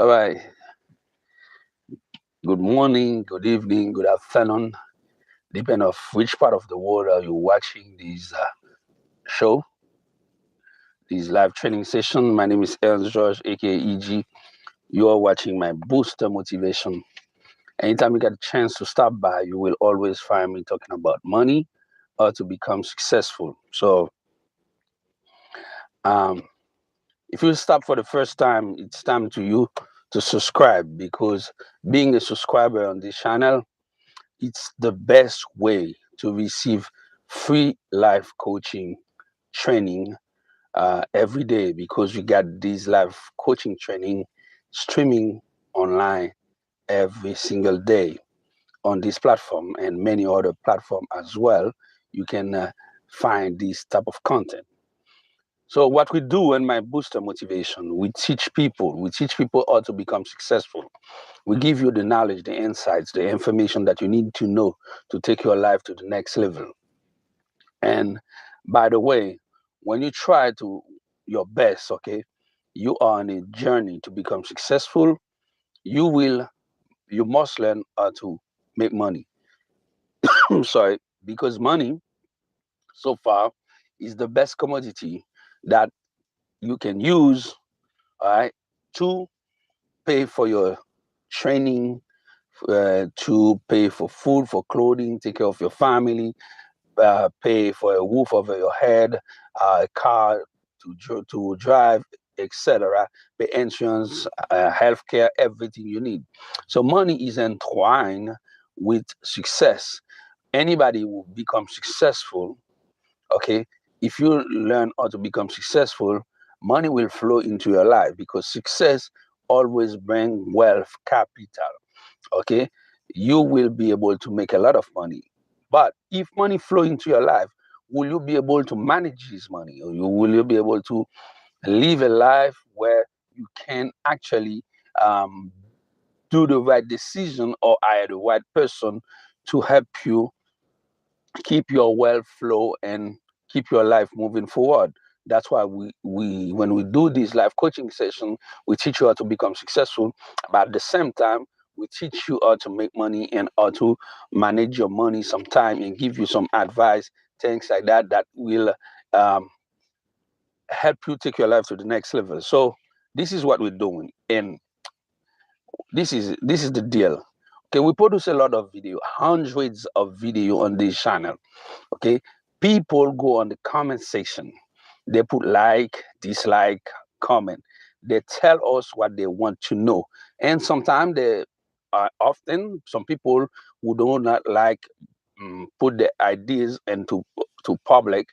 All right. Good morning, good evening, good afternoon, depending of which part of the world are you watching this show, this live training session. My name is ernstgeorges, aka EG. You are watching my booster motivation. Anytime you get a chance to stop by, you will always find me talking about money or to become successful. So, um, if you stop for the first time, it's time to you to subscribe because being a subscriber on this channel, it's the best way to receive free life coaching training every day because you got these live coaching training streaming online every single day on this platform and many other platforms as well. You can find this type of content. So what we do in my booster motivation, we teach people how to become successful. We give you the knowledge, the insights, the information that you need to know to take your life to the next level. And by the way, when you try to your best, okay, you are on a journey to become successful. You will, you must learn how to make money. I'm sorry, because money so far is the best commodity that you can use, all right, to pay for your training, to pay for food, for clothing, take care of your family, pay for a roof over your head, a car to drive, etc. Pay insurance, healthcare, everything you need. So money is entwined with success. Anybody will become successful, okay? If you learn how to become successful, money will flow into your life because success always bring wealth, capital, okay? You will be able to make a lot of money. But if money flow into your life, will you be able to manage this money? Or will you be able to live a life where you can actually um, do the right decision or hire the right person to help you keep your wealth flow and keep your life moving forward? That's why we when we do this life coaching session, we teach you how to become successful, but at the same time, we teach you how to make money and how to manage your money sometime and give you some advice, things like that that will um, help you take your life to the next level. So this is what we're doing, and this is the deal. Okay, we produce a lot of video, hundreds of video on this channel. Okay, people go on the comment section, they put like, dislike, comment, they tell us what they want to know, and sometimes they are often some people who do not like put their ideas into to public.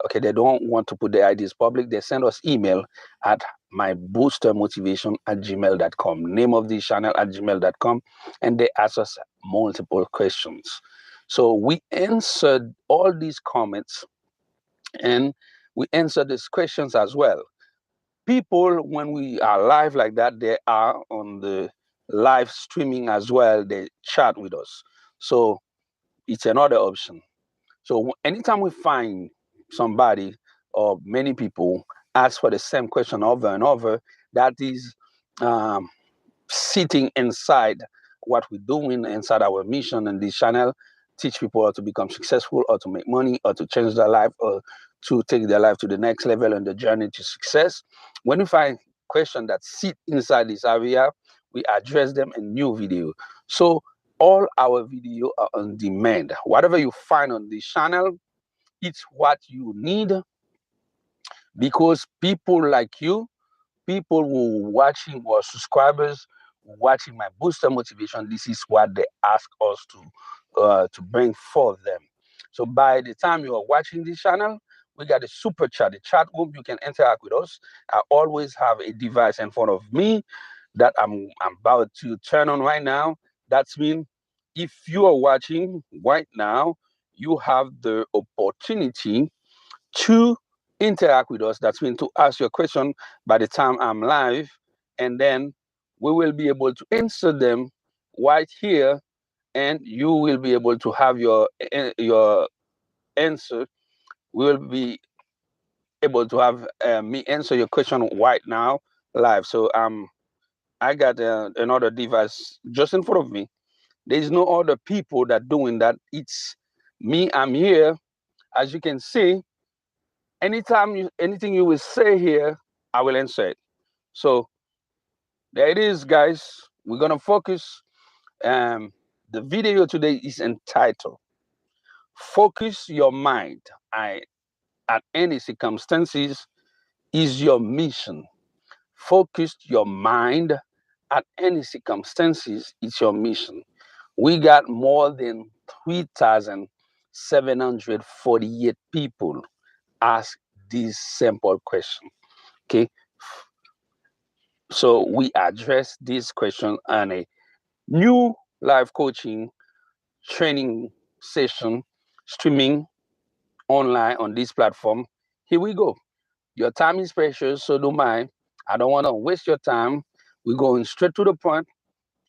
Okay, they don't want to put their ideas public, they send us email at myboostermotivation@gmail.com, name of this channel at gmail.com, and they ask us multiple questions. So we answered all these comments and we answer these questions as well. People, when we are live like that, they are on the live streaming as well, they chat with us. So it's another option. So anytime we find somebody or many people ask for the same question over and over, that is um, sitting inside what we're doing inside our mission in this channel, teach people how to become successful, or to make money, or to change their life, or to take their life to the next level on the journey to success. When we find questions that sit inside this area, we address them in new video. So all our video are on demand. Whatever you find on this channel, it's what you need, because people like you, people who are watching or subscribers watching my booster motivation, this is what they ask us to bring for them. So by the time you are watching this channel, we got a super chat, a chat room. You can interact with us. I always have a device in front of me that I'm about to turn on right now. That's mean if you are watching right now, you have the opportunity to interact with us. That's mean to ask your question by the time I'm live, and then we will be able to answer them right here, and you will be able to have your answer. We will be able to have me answer your question right now live. So I got another device just in front of me. There's no other people that doing that. It's me. I'm here. As you can see, anything you will say here, I will answer it. So there it is, guys. We're gonna focus. Um, the video today is entitled "Focus Your Mind at Any Circumstances is Your Mission." Focus your mind at any circumstances is your mission. We got more than 3,748 people ask this simple question. Okay, so we address this question on a new live coaching training session streaming online on this platform. Here we go. Your time is precious, so do mine. I don't want to waste your time. We're going straight to the point,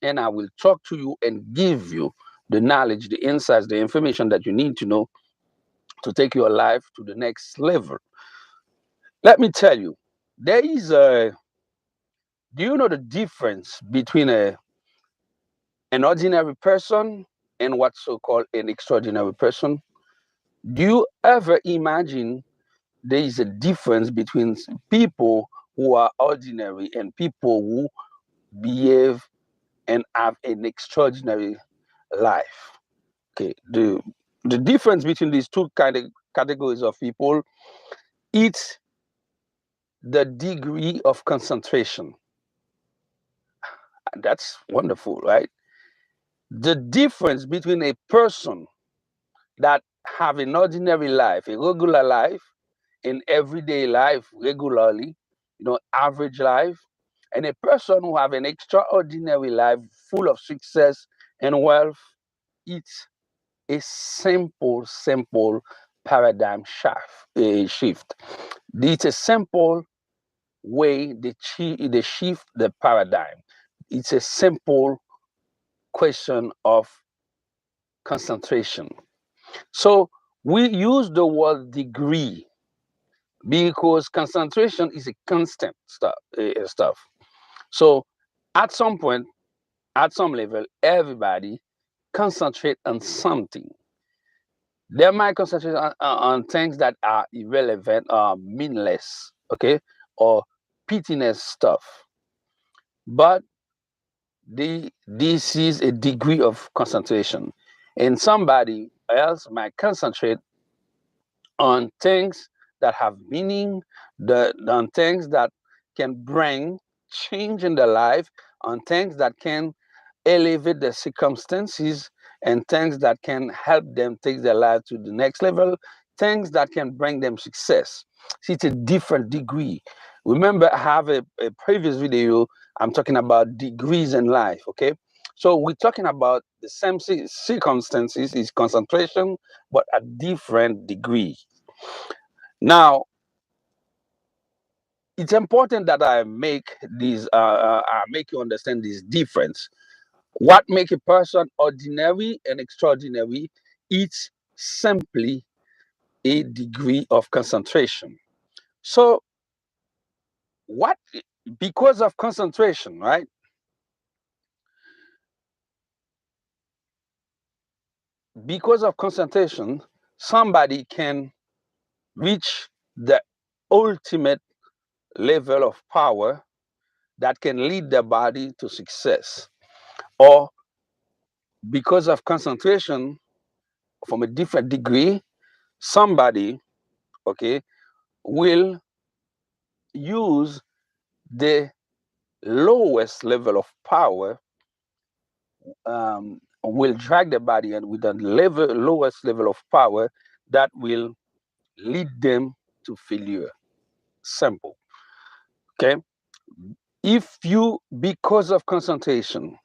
and I will talk to you and give you the knowledge, the insights, the information that you need to know to take your life to the next level. Let me tell you, there is a, do you know the difference between an ordinary person and what's so-called an extraordinary person? Do you ever imagine there is a difference between people who are ordinary and people who behave and have an extraordinary life? Okay, the difference between these two kind of categories of people, it's the degree of concentration. That's wonderful, right? The difference between a person that have an ordinary life, a regular life, an everyday life regularly, average life, and a person who have an extraordinary life full of success and wealth, it's a simple paradigm shift. It's a simple way they shift the paradigm. It's a simple question of concentration. So we use the word degree because concentration is a constant stuff. So at some point, at some level, everybody concentrate on something. They might concentrate on things that are irrelevant or meaningless, okay, or pitiness stuff. But this is a degree of concentration, and somebody else might concentrate on things that have meaning, on things that can bring change in their life, on things that can elevate their circumstances, and things that can help them take their life to the next level, things that can bring them success. See, it's a different degree. Remember, I have a previous video, I'm talking about degrees in life, okay? So we're talking about the same circumstances, is concentration, but a different degree. Now, it's important that I make I make you understand this difference. What make a person ordinary and extraordinary? It's simply a degree of concentration. So, what because of concentration, right? Because of concentration, somebody can reach the ultimate level of power that can lead the body to success. Or because of concentration from a different degree, somebody, okay, will use the lowest level of power, will drag the body and with the lowest level of power that will lead them to failure. Simple. Okay. If you, because of concentration,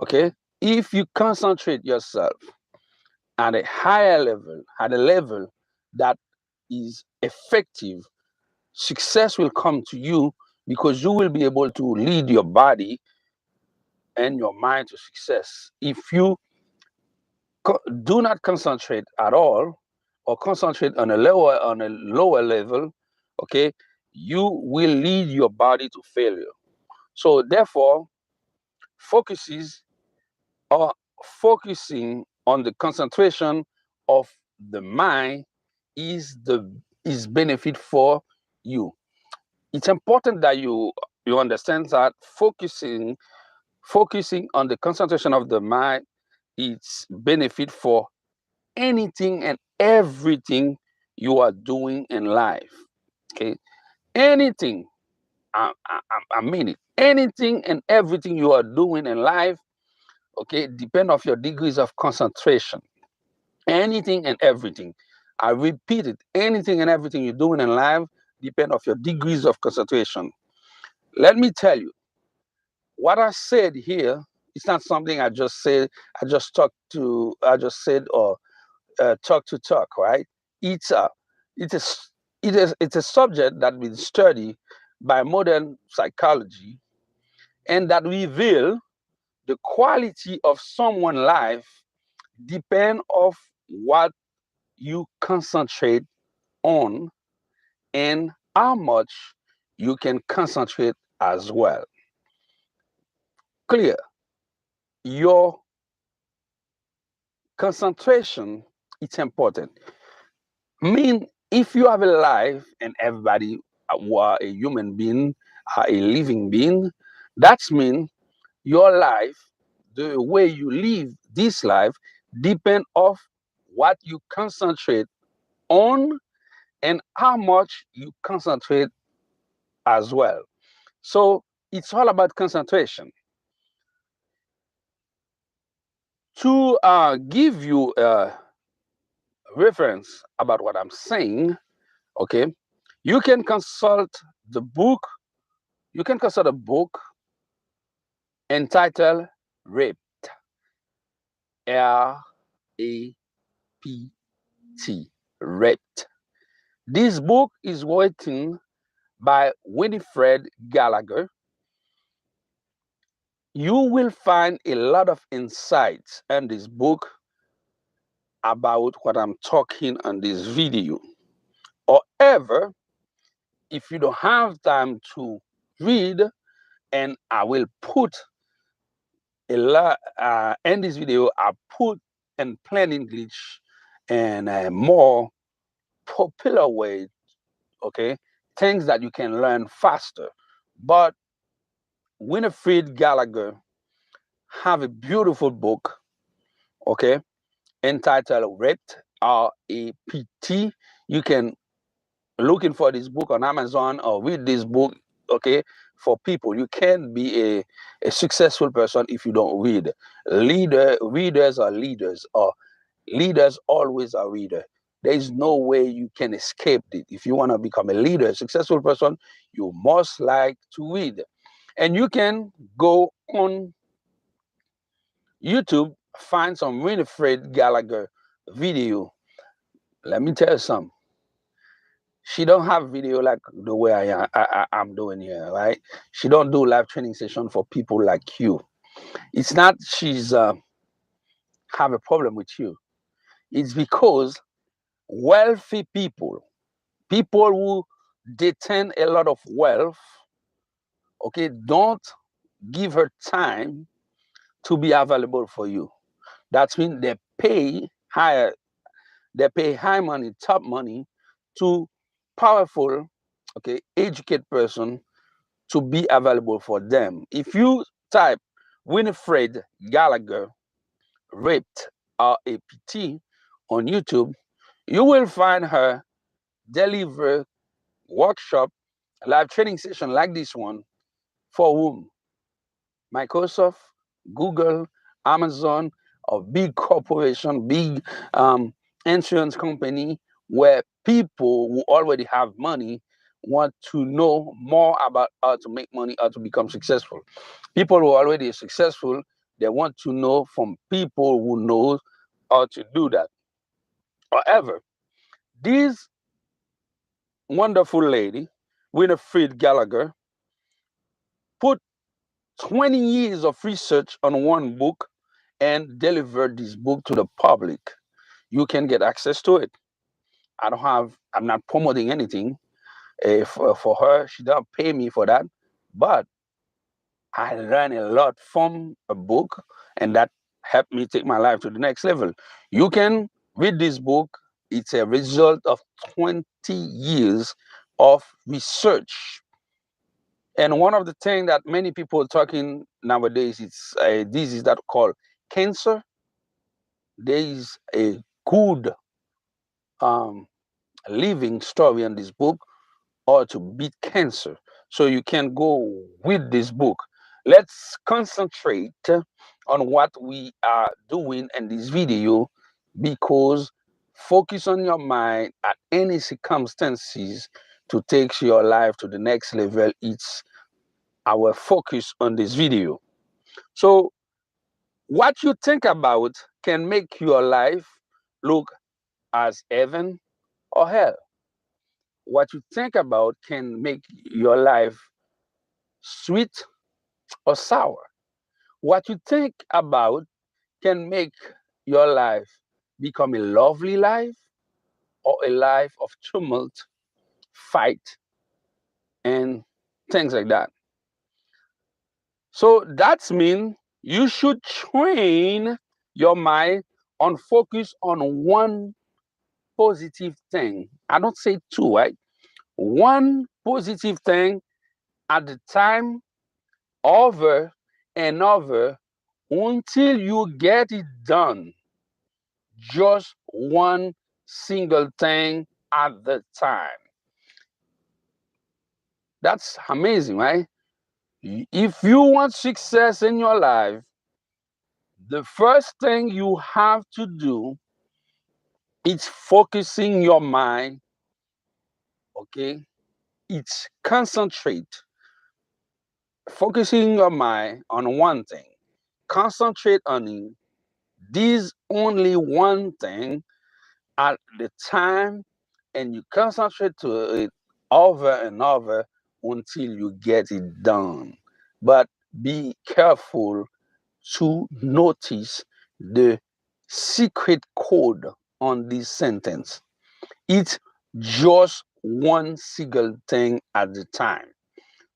okay, if you concentrate yourself at a higher level, at a level that is effective, success will come to you because you will be able to lead your body and your mind to success. If you do not concentrate at all or concentrate on a lower level, okay, you will lead your body to failure. So therefore, focuses or focusing on the concentration of the mind is benefit for you. It's important that you understand that focusing on the concentration of the mind is benefit for anything and everything you are doing in life. Okay, anything. I mean it. Anything and everything you are doing in life, okay, depend of your degrees of concentration. Anything and everything. I repeat it. Anything and everything you're doing in life depend of your degrees of concentration. Let me tell you, what I said here, it's not something I just said. I just said or talk to talk, right? It's a, it is, it's a subject that we study by modern psychology and that reveal the quality of someone's life depend of what you concentrate on and how much you can concentrate as well. Clear. Your concentration is important. Mean if you have a life and everybody who are a human being, are a living being, that's mean your life, the way you live this life, depend of what you concentrate on and how much you concentrate as well. So it's all about concentration. To give you a reference about what I'm saying, okay, you can consult the book. You can consult a book entitled "Raped," R-A-P-T, Raped. This book is written by Winifred Gallagher. You will find a lot of insights in this book about what I'm talking on this video. However, if you don't have time to read, and I will put a lot in this video, I put in plain English and a more popular way, okay, things that you can learn faster. But Winifred Gallagher have a beautiful book, okay, entitled Raped, R-A-P-T. You can looking for this book on Amazon or read this book, okay, for people. You can't be a successful person if you don't read. Readers are leaders, or leaders always are reader. There is no way you can escape it. If you want to become a leader, a successful person, you must like to read. And you can go on YouTube, find some Winifred Gallagher video. Let me tell you something. She don't have video like the way I'm doing here, right? She don't do live training session for people like you. It's not she's have a problem with you. It's because wealthy people, people who detain a lot of wealth, okay, don't give her time to be available for you. That means they pay high money, top money to powerful, okay, educated person to be available for them. If you type Winifred Gallagher raped, R-A-P-T, on YouTube, you will find her deliver workshop, live training session like this one for whom? Microsoft, Google, Amazon, or big corporation, big insurance company, where people who already have money want to know more about how to make money, how to become successful. People who are already successful, they want to know from people who know how to do that. However, this wonderful lady, Winifred Gallagher, put 20 years of research on one book and delivered this book to the public. You can get access to it. I'm not promoting anything for her. She don't pay me for that. But I learned a lot from a book, and that helped me take my life to the next level. You can read this book. It's a result of 20 years of research. And one of the things that many people are talking nowadays, it's a disease that called cancer. There is a good um, living story in this book, or to beat cancer. So you can go with this book. Let's concentrate on what we are doing in this video, because focus on your mind at any circumstances to take your life to the next level. It's our focus on this video. So what you think about can make your life look as heaven or hell. What you think about can make your life sweet or sour. What you think about can make your life become a lovely life or a life of tumult, fight, and things like that. So that's mean you should train your mind on focus on one positive thing. I don't say two, right? One positive thing at the time, over and over, until you get it done. Just one single thing at the time. That's amazing, right? If you want success in your life, the first thing you have to do is focusing your mind, okay? It's concentrate, focusing your mind on one thing. Concentrate on this only one thing at the time, and you concentrate to it over and over until you get it done. But be careful to notice the secret code on this sentence. It's just one single thing at the time.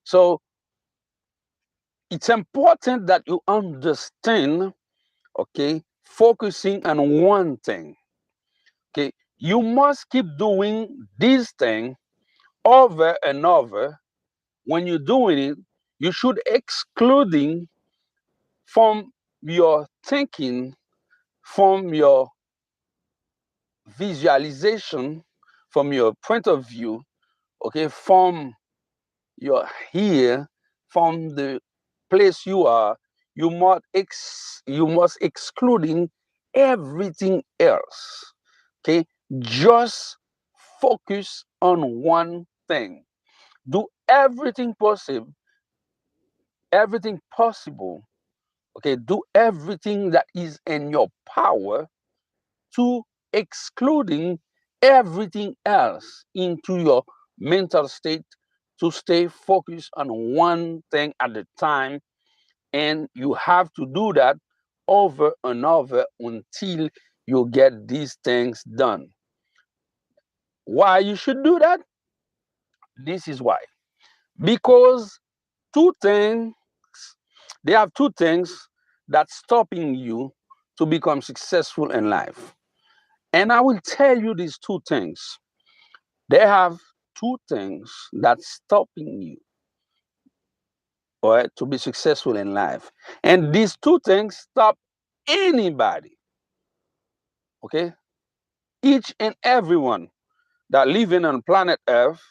So it's important that you understand, okay, focusing on one thing. Okay, you must keep doing this thing over and over. When you're doing it, you should excluding from your thinking, from your visualization, from your point of view, okay, from your here, from the place you are, you must excluding everything else. Okay, just focus on one thing. Do everything possible. Okay, do everything that is in your power to excluding everything else into your mental state, to stay focused on one thing at a time. And you have to do that over and over until you get these things done. Why you should do that? This is why. Because two things, they have two things that's stopping you to become successful in life. And I will tell you these two things. They have two things that's stopping you, all right, to be successful in life. And these two things stop anybody, okay? Each and everyone that living on planet Earth,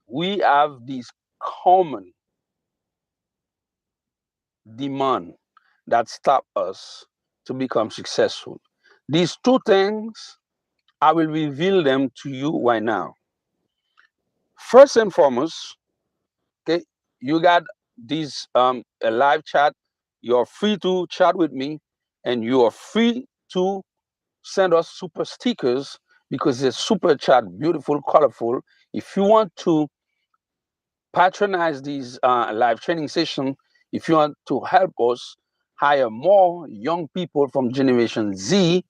we have this common demand that stop us to become successful. These two things, I will reveal them to you right now. First and foremost, okay, you got this a live chat. You're free to chat with me, and you are free to send us super stickers, because it's super chat, beautiful, colorful. If you want to patronize these live training session, if you want to help us hire more young people from Generation Z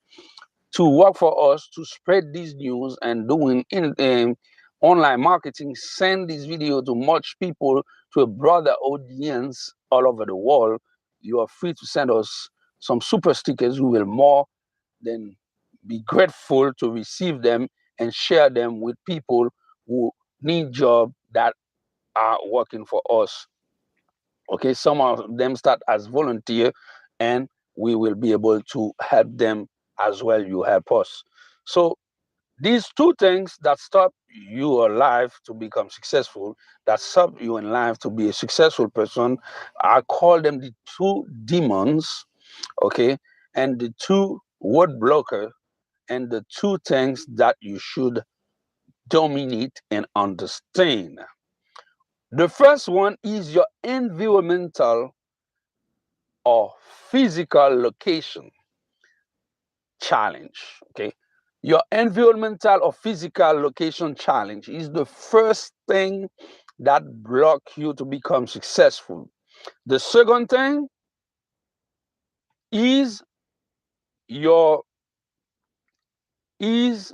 to work for us to spread these news and doing in online marketing, send this video to much people, to a broader audience all over the world. You are free to send us some super stickers. We will more than be grateful to receive them and share them with people who need jobs that are working for us. Okay, some of them start as volunteer, and we will be able to help them as well. You help us. So these two things that stop your life to become successful, that stop you in life to be a successful person, I call them the two demons, okay, and the two word blocker, and the two things that you should dominate and understand. The first one is your environmental or physical location challenge. Okay, your environmental or physical location challenge is the first thing that block you to become successful. The second thing is your is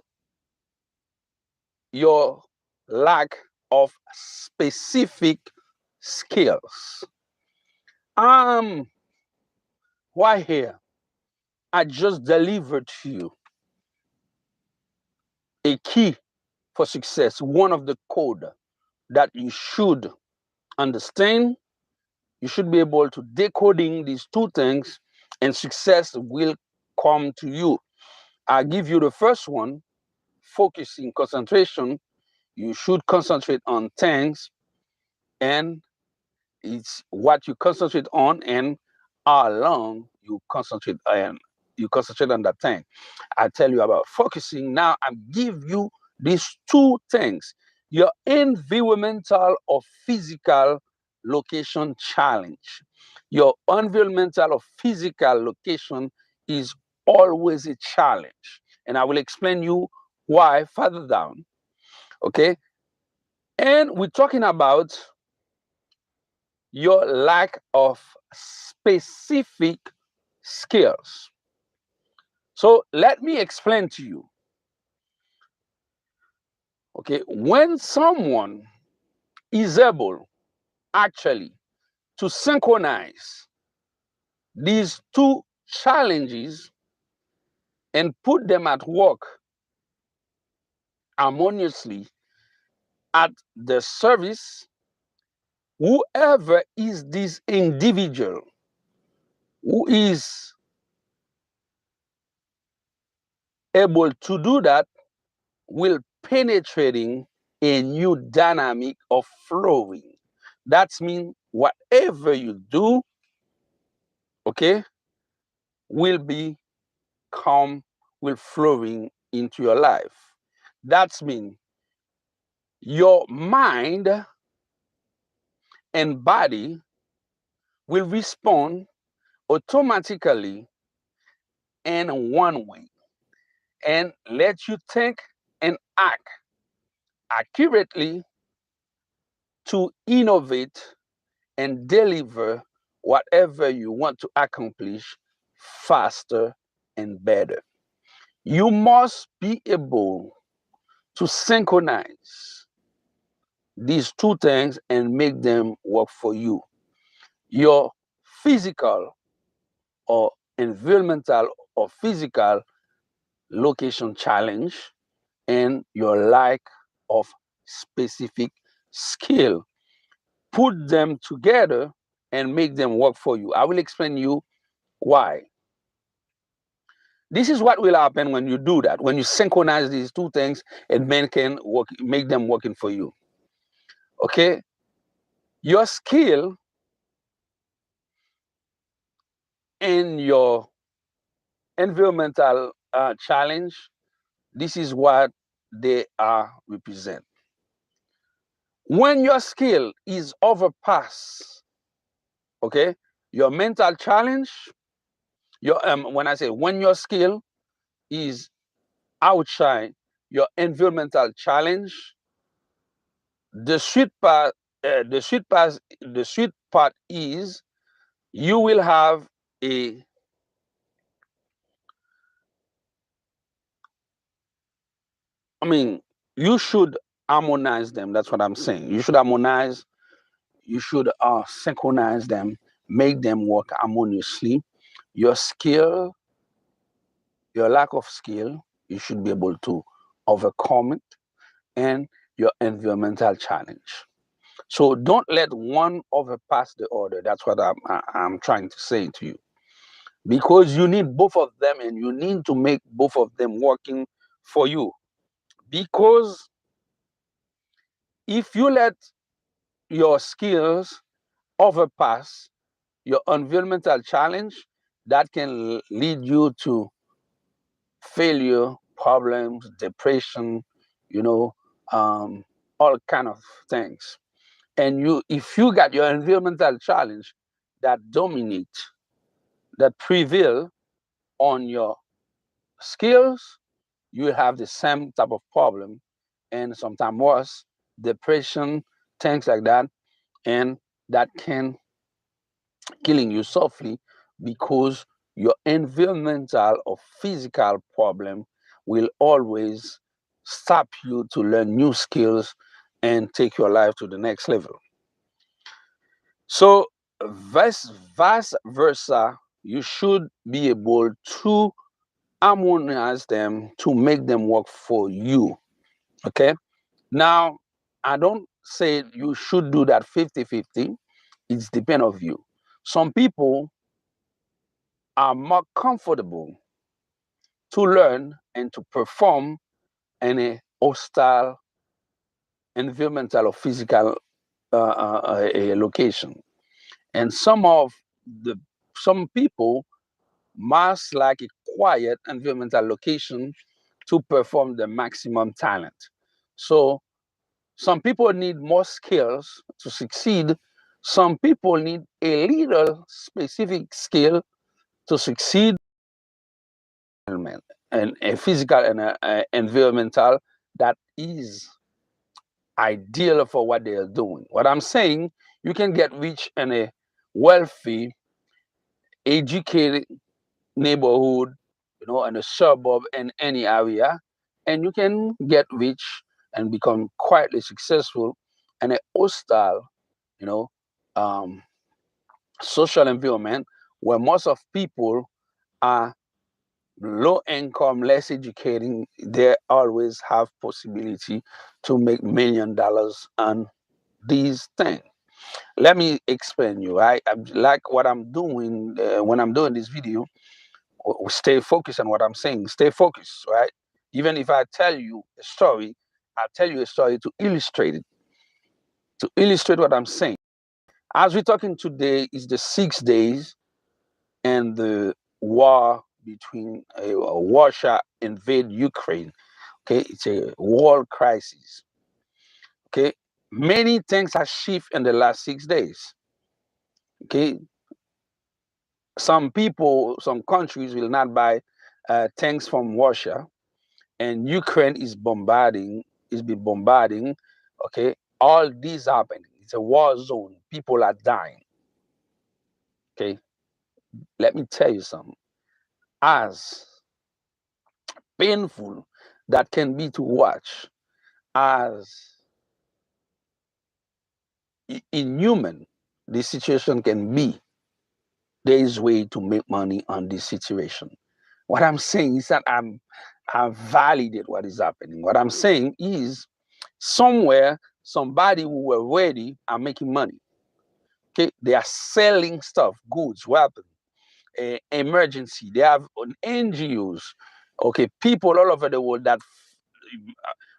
your lack of specific skills. Why here? I just delivered to you a key for success, one of the code that you should understand. You should be able to decoding these two things, and success will come to you. I give you the first one, focusing, concentration. You should concentrate on things, and it's what you concentrate on and how long you concentrate on that thing. I tell you about focusing. Now I give you these two things: your environmental or physical location challenge. Your environmental or physical location is always a challenge, and I will explain you why further down. Okay, and we're talking about your lack of specific skills. So let me explain to you. Okay, when someone is able actually to synchronize these two challenges and put them at work harmoniously at the service, whoever is this individual who is able to do that will penetrating a new dynamic of flowing. That means whatever you do, okay, will be come, will flowing into your life. That means your mind and body will respond automatically in one way and let you think and act accurately to innovate and deliver whatever you want to accomplish faster and better. You must be able to synchronize these two things and make them work for you. Your physical or environmental or physical location challenge and your lack of specific skill. Put them together and make them work for you. I will explain you why. This is what will happen when you do that. When you synchronize these two things, and men can work, make them working for you. Okay, your skill and your environmental challenge. This is what they are represent. When your skill is overpass, okay, your mental challenge. Your when I say when your skill is outshine your environmental challenge, the sweet part, the sweet part is you will have a, I mean, you should harmonize them. That's what I'm saying. You should harmonize, you should synchronize them, make them work harmoniously. Your skill, your lack of skill, you should be able to overcome it, and your environmental challenge. So don't let one overpass the other. That's what I'm trying to say to you. Because you need both of them, and you need to make both of them working for you. Because if you let your skills overpass your environmental challenge, that can lead you to failure, problems, depression, you know, all kind of things. And if you got your environmental challenge that dominate, that prevail on your skills, you will have the same type of problem, and sometimes worse, depression, things like that, and that can killing you softly, because your environmental or physical problem will always stop you to learn new skills and take your life to the next level. So vice versa, you should be able to harmonize them to make them work for you. Okay. Now, I don't say you should do that 50-50. It's depend of you. Some people are more comfortable to learn and to perform in a hostile environmental or physical a location. And some people must like a quiet environmental location to perform the maximum talent. So some people need more skills to succeed. Some people need a little specific skill to succeed, and a physical and a environmental that is ideal for what they are doing. What I'm saying, you can get rich in a wealthy, educated neighborhood, in a suburb in any area, and you can get rich and become quietly successful in a hostile, you know, um, social environment where most of people are low income, less educated. They always have possibility to make $1 million on these things. Let me explain you. I like what I'm doing when I'm doing this video. Stay focused on what I'm saying. Stay focused, right? Even if I tell you a story, I'll tell you a story to illustrate what I'm saying. As we're talking today, is the 6 days and the war between Russia invade Ukraine. Okay, it's a world crisis. Okay, many things have shifted in the last 6 days. Okay, some people, some countries will not buy tanks from Russia, and Ukraine is be bombarding. Okay, all these happening. It's a war zone. People are dying. Okay, let me tell you something. As painful that can be to watch, as inhuman this situation can be, there is way to make money on this situation. What I'm saying is that I validate what is happening. What I'm saying is somewhere somebody who were ready are making money. Okay, they are selling stuff, goods, weapons, emergency. They have NGOs. Okay, people all over the world that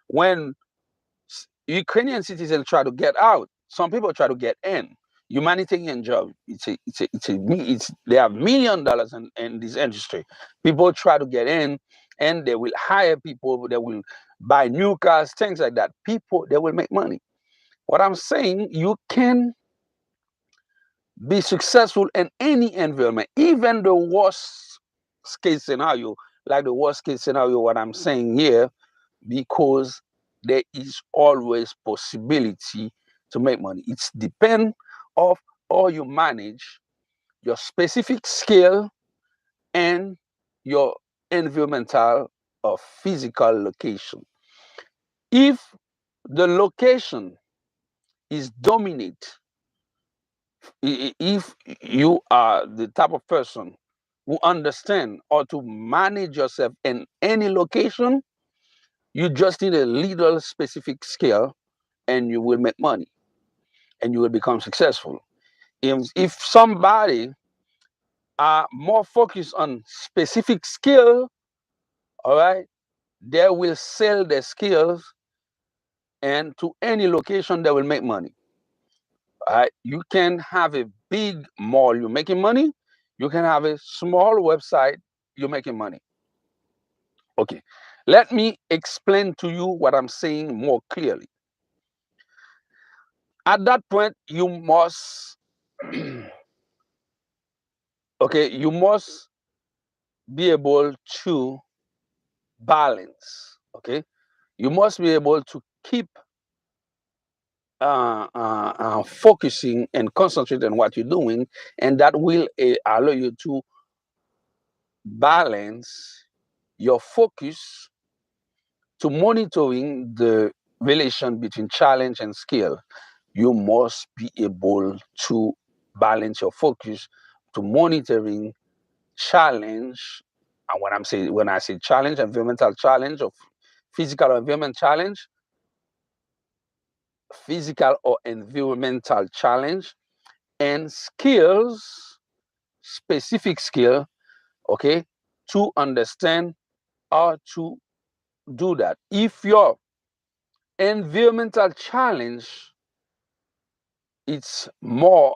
when Ukrainian citizens try to get out, some people try to get in. Humanitarian job. They have $1 million in this industry. People try to get in, and they will hire people. They will buy new cars, things like that. People, they will make money. What I'm saying, you can be successful in any environment, even the worst case scenario, like the worst case scenario. What I'm saying here, because there is always possibility to make money. It's depend of how you manage your specific skill and your environmental or physical location. If the location is dominate. If you are the type of person who understand how to manage yourself in any location, you just need a little specific skill and you will make money and you will become successful. If somebody are more focused on specific skill, all right, they will sell their skills and to any location they will make money. All right, you can have a big mall, you're making money. You can have a small website, you're making money. Okay, let me explain to you what I'm saying more clearly. At that point, you must, okay, you must be able to balance. Okay, you must be able to keep focusing and concentrate on what you're doing, and that will allow you to balance your focus to monitoring the relation between challenge and skill. You must be able to balance your focus to monitoring challenge. And when I say challenge, environmental challenge or physical or environment challenge, physical or environmental challenge, and skills, specific skill, okay, to understand how to do that. If your environmental challenge it's more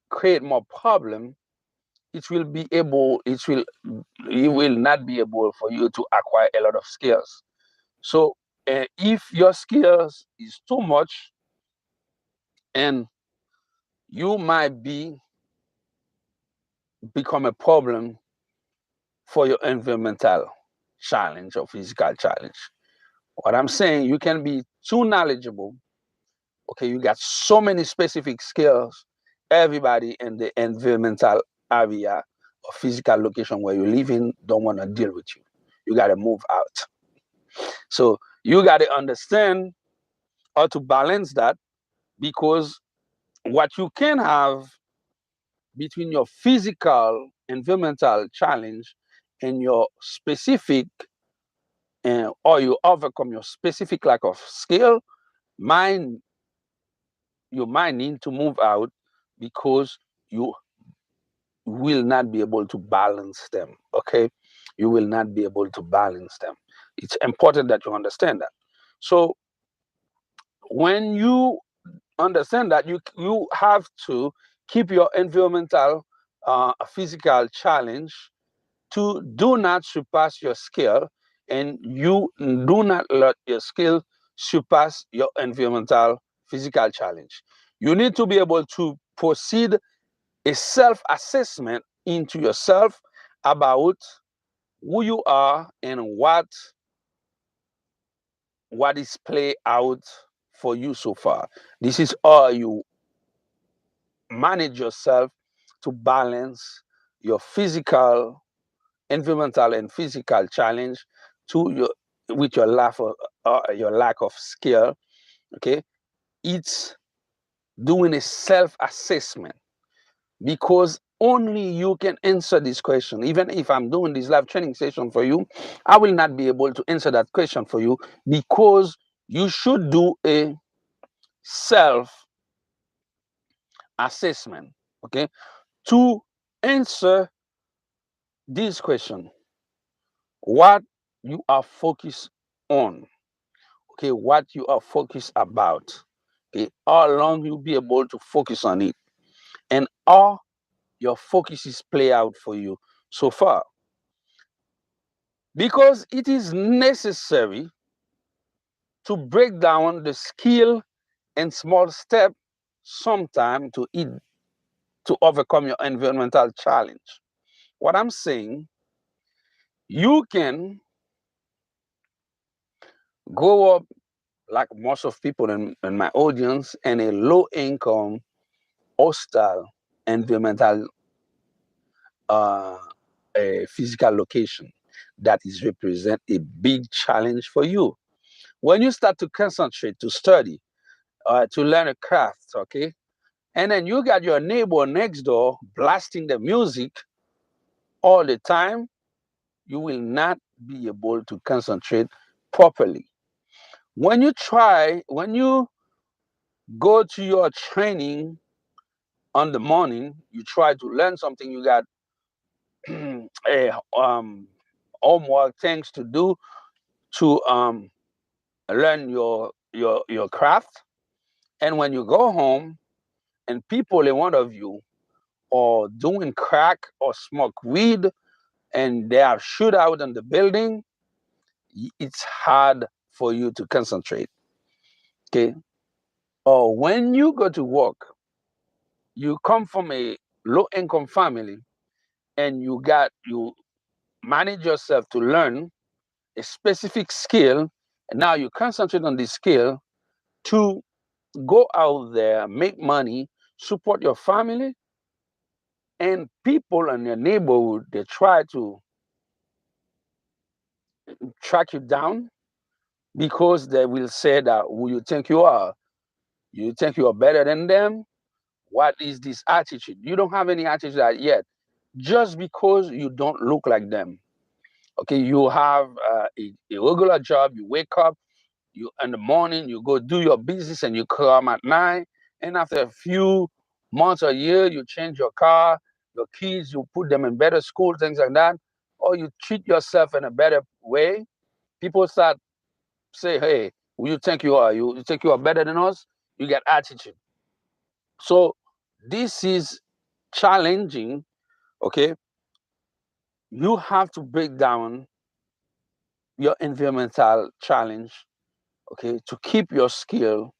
create more problem, it will be able it will not be able for you to acquire a lot of skills. So if your skills is too much, and you might be become a problem for your environmental challenge or physical challenge. What I'm saying, you can be too knowledgeable. Okay, you got so many specific skills. Everybody in the environmental area or physical location where you live in don't want to deal with you. You got to move out. So you got to understand how to balance that, because what you can have between your physical environmental challenge and your specific or you overcome your specific lack of skill, mind you might need to move out because you will not be able to balance them. Okay, you will not be able to balance them. It's important that you understand that. So when you understand that, you have to keep your environmental physical challenge to do not surpass your skill, and you do not let your skill surpass your environmental physical challenge. You need to be able to proceed a self-assessment into yourself about who you are and what is play out for you so far. This is how you manage yourself to balance your physical, environmental, and physical challenge to your with your lack of skill. Okay, it's doing a self-assessment, because only you can answer this question. Even if I'm doing this live training session for you, I will not be able to answer that question for you, because you should do a self assessment, okay, to answer this question: what you are focused on, okay, what you are focused about, okay, how long you'll be able to focus on it, and how your focuses play out for you so far. Because it is necessary to break down the skill and small step sometime to overcome your environmental challenge. What I'm saying, you can grow up like most of people in my audience in a low income, hostile environmental uh, a physical location that is represent a big challenge for you. When you start to concentrate, to study, to learn a craft, okay, and then you got your neighbor next door blasting the music all the time, you will not be able to concentrate properly. When you go to your training on the morning, you try to learn something, you got a homework things to do to learn your craft. And when you go home and people in front of you are doing crack or smoke weed and they are shootout in the building, it's hard for you to concentrate. Okay. Or when you go to work, you come from a low income family and you manage yourself to learn a specific skill, and now you concentrate on this skill to go out there, make money, support your family, and people in your neighborhood, they try to track you down because they will say that who you think you are. You think you are better than them? What is this attitude? You don't have any attitude yet, just because you don't look like them. Okay, you have a regular job, you wake up, you in the morning, you go do your business and you come at night. And after a few months or year, you change your car, your kids, you put them in better school, things like that, or you treat yourself in a better way. People start say, hey, who you think you are? You think you are better than us? You get attitude. So this is challenging, okay? You have to break down your environmental challenge, okay, to keep your skill,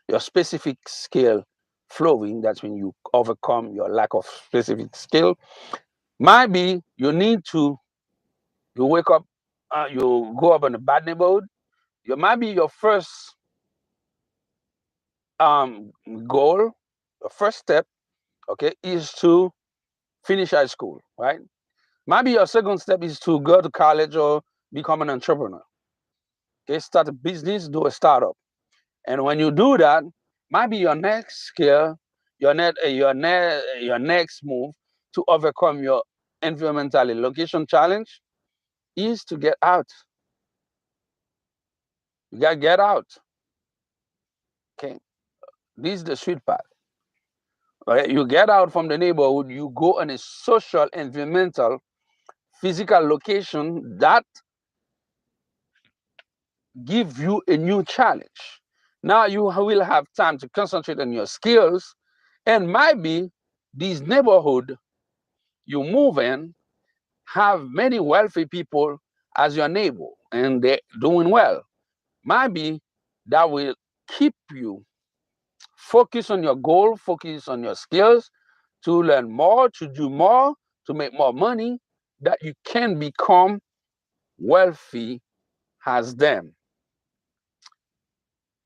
your specific skill flowing. That's when you overcome your lack of specific skill. Maybe you need to, you wake up, you go up in a bad neighborhood. You might be your first um, goal, your first step, okay, is to finish high school, right? Maybe your second step is to go to college or become an entrepreneur. Okay, start a business, do a startup. And when you do that, maybe your next skill, your next move to overcome your environmental location challenge is to get out. You gotta get out. Okay, this is the sweet part. Right? You get out from the neighborhood, you go on a social, environmental, physical location that give you a new challenge. Now you will have time to concentrate on your skills, and maybe this neighborhood you move in have many wealthy people as your neighbor and they're doing well. Maybe that will keep you focus on your goal, focus on your skills to learn more, to do more, to make more money, that you can become wealthy as them.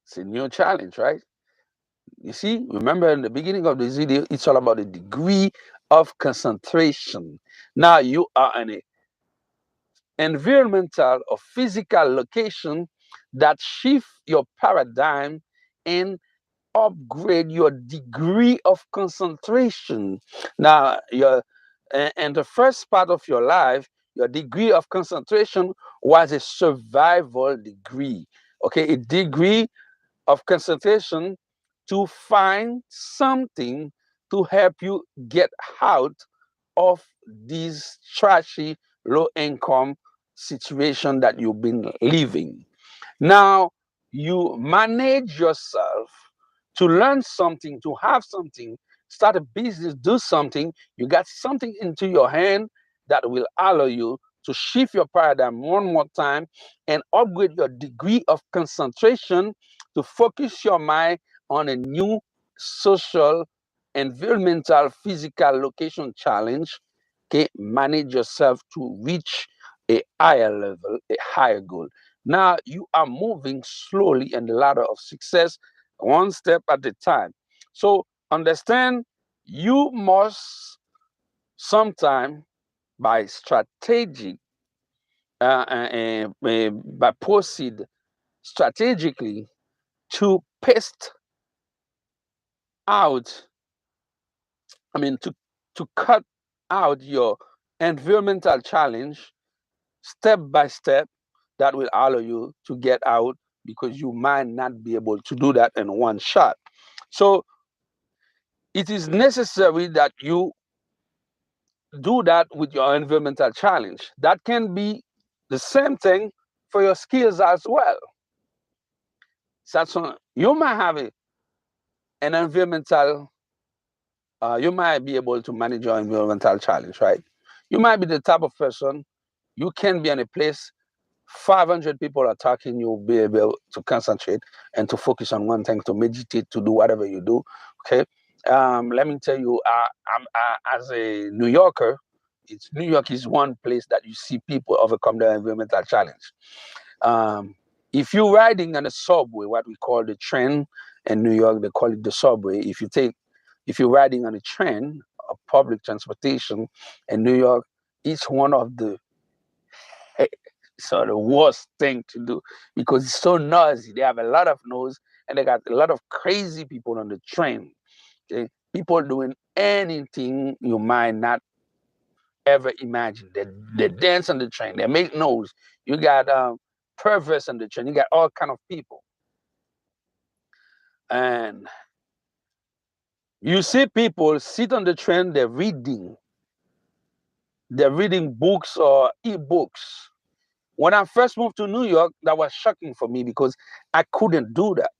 It's a new challenge, right? You see, remember in the beginning of this video, it's all about the degree of concentration. Now you are in a environmental or physical location that shift your paradigm and upgrade your degree of concentration. Now, your in the first part of your life, your degree of concentration was a survival degree. Okay, a degree of concentration to find something to help you get out of this trashy low income situation that you've been living. Now you manage yourself to learn something, to have something, start a business, do something. You got something into your hand that will allow you to shift your paradigm one more time and upgrade your degree of concentration to focus your mind on a new social, environmental, physical location challenge. Okay, manage yourself to reach a higher level, a higher goal. Now you are moving slowly in the ladder of success, one step at a time. So understand you must sometime by strategic by proceed strategically to paste out, to cut out your environmental challenge step by step, that will allow you to get out, because you might not be able to do that in one shot. So it is necessary that you do that with your environmental challenge. That can be the same thing for your skills as well. So you might have an environmental, you might be able to manage your environmental challenge, right? You might be the type of person, you can be in a place 500 people are talking, you'll be able to concentrate and to focus on one thing, to meditate, to do whatever you do. Okay. Let me tell you, as a New Yorker, New York is one place that you see people overcome their environmental challenge. If you're riding on a subway, what we call the train in New York, they call it the subway. If you're riding on a train, a public transportation in New York, it's one of the so the worst thing to do, because it's so noisy. They have a lot of noise, and they got a lot of crazy people on the train. Okay? People doing anything you might not ever imagine. They dance on the train. They make noise. You got perverts on the train. You got all kind of people, and you see people sit on the train. They're reading. They're reading books or e-books. When I first moved to New York, that was shocking for me, because I couldn't do that.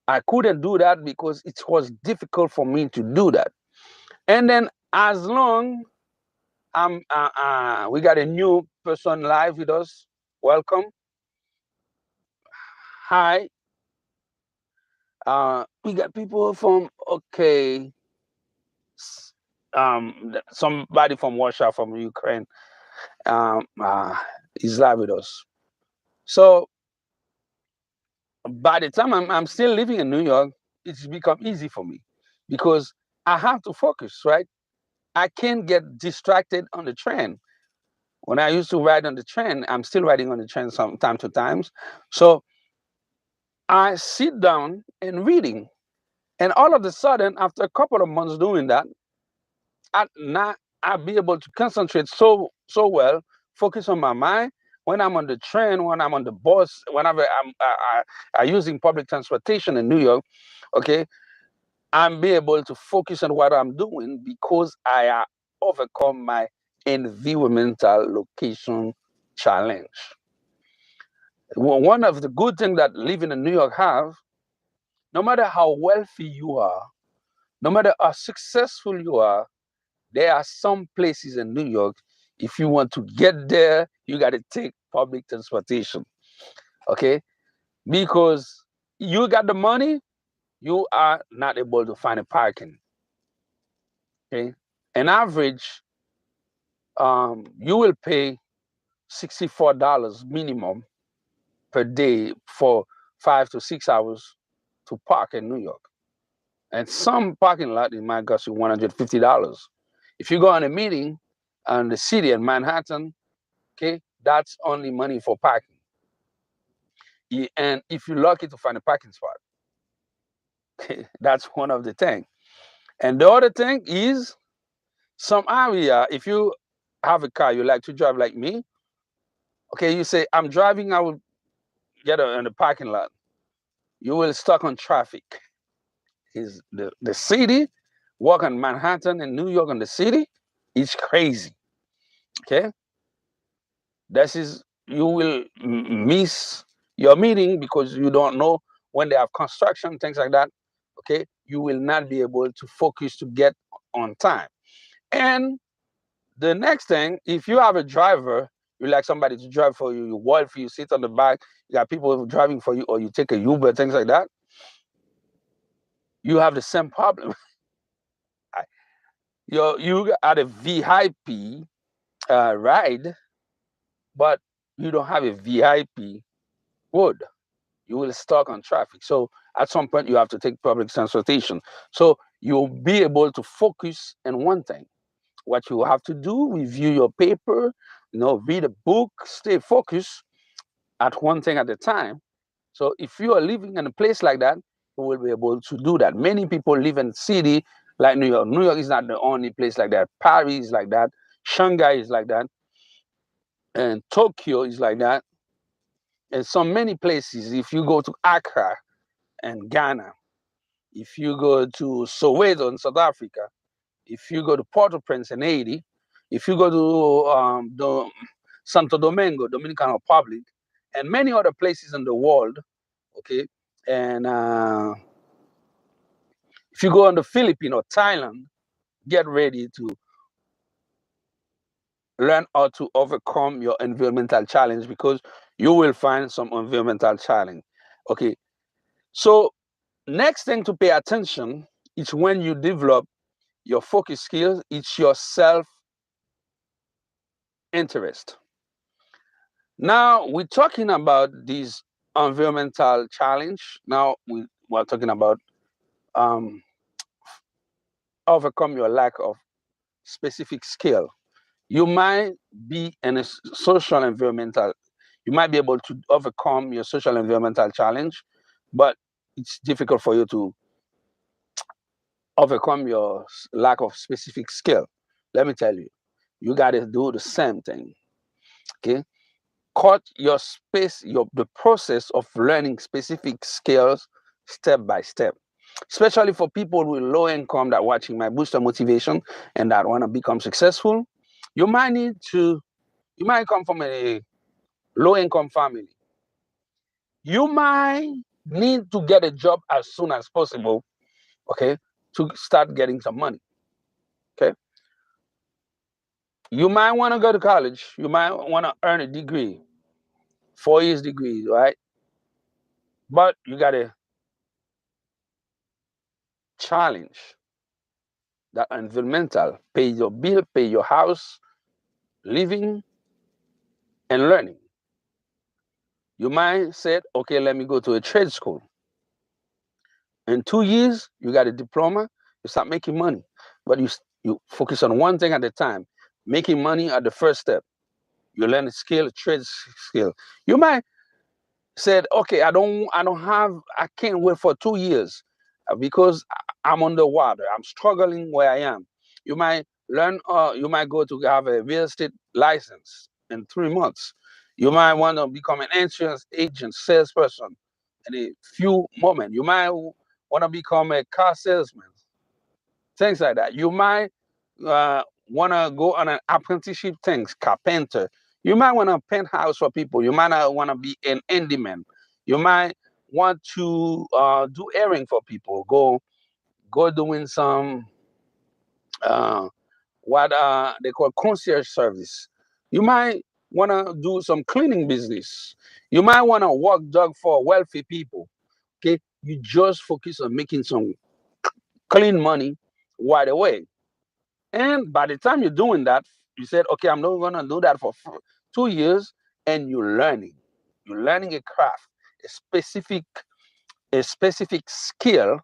I couldn't do that because it was difficult for me to do that. And then, as long we got a new person live with us. Welcome. Hi. We got people from, okay, somebody from Russia, from Ukraine, is live with us. So by the time I'm still living in New York, it's become easy for me, because I have to focus, right? I can't get distracted on the train. When I used to ride on the train, I'm still riding on the train from time to time. So I sit down and reading. And all of a sudden, after a couple of months doing that, I'll be able to concentrate so well, focus on my mind. When I'm on the train, when I'm on the bus, whenever I'm using public transportation in New York, okay, I'm be able to focus on what I'm doing, because I overcome my environmental location challenge. One of the good things that living in New York have, no matter how wealthy you are, no matter how successful you are, there are some places in New York, if you want to get there, you got to take public transportation. Okay? Because you got the money, you are not able to find a parking. Okay? On average, you will pay $64 minimum per day for 5 to 6 hours to park in New York. And some parking lot, it might cost you $150. If you go on a meeting in the city in Manhattan, okay, that's only money for parking. And if you're lucky to find a parking spot, okay, that's one of the things. And the other thing is, some area, if you have a car, you like to drive like me, okay, you say, I'm driving, I will get in the parking lot. You will stuck on traffic. Is the city, walk in Manhattan and New York in the city, it's crazy. Okay, you will miss your meeting because you don't know when they have construction, things like that. Okay, you will not be able to focus to get on time. And the next thing, if you have a driver, you like somebody to drive for you, you work for you, sit on the back, you got people driving for you, or you take a Uber, things like that, you have the same problem. You got a VIP ride, but you don't have a VIP road. You will stuck on traffic. So at some point, you have to take public transportation. So you'll be able to focus on one thing. What you have to do, review your paper, read a book, stay focused, at one thing at a time. So if you are living in a place like that, you will be able to do that. Many people live in city like New York. New York is not the only place like that. Paris is like that. Shanghai is like that. And Tokyo is like that. And so many places. If you go to Accra and Ghana, if you go to Soweto in South Africa, if you go to Port-au-Prince in Haiti, if you go to the Santo Domingo, Dominican Republic, and many other places in the world, okay, and if you go on the Philippines or Thailand, get ready to learn how to overcome your environmental challenge, because you will find some environmental challenge. Okay, so next thing to pay attention is when you develop your focus skills, it's your self interest. Now we're talking about this environmental challenge. Now we're talking about um, overcome your lack of specific skill. You might be in a social environmental, you might be able to overcome your social environmental challenge, but it's difficult for you to overcome your lack of specific skill. Let me tell you, you got to do the same thing. Okay, cut your space, the process of learning specific skills step by step. Especially for people with low income that watching my booster motivation and that want to become successful, you might need to, you might come from a low income family. You might need to get a job as soon as possible, okay, to start getting some money. Okay. You might want to go to college. You might want to earn a degree, 4 years degree, right? But you got to challenge that environmental, pay your bill, pay your house, living and learning. You might say, okay, let me go to a trade school. In 2 years, you got a diploma, you start making money. But you focus on one thing at a time. Making money at the first step. You learn a skill, a trade skill. You might said, okay, I can't wait for 2 years because I'm underwater. I'm struggling where I am. You might learn, you might go to have a real estate license in 3 months. You might want to become an insurance agent, salesperson in a few moments. You might want to become a car salesman, things like that. You might want to go on an apprenticeship things, carpenter. You might want to paint house for people. You might not want to be an handyman. You might want to do airing for people. Go doing some uh, what they call concierge service. You might want to do some cleaning business. You might want to walk dog for wealthy people. Okay, you just focus on making some clean money right away. And by the time you're doing that, you said, okay, I'm not going to do that for 2 years, and you're learning. You're learning a craft, a specific, a specific skill,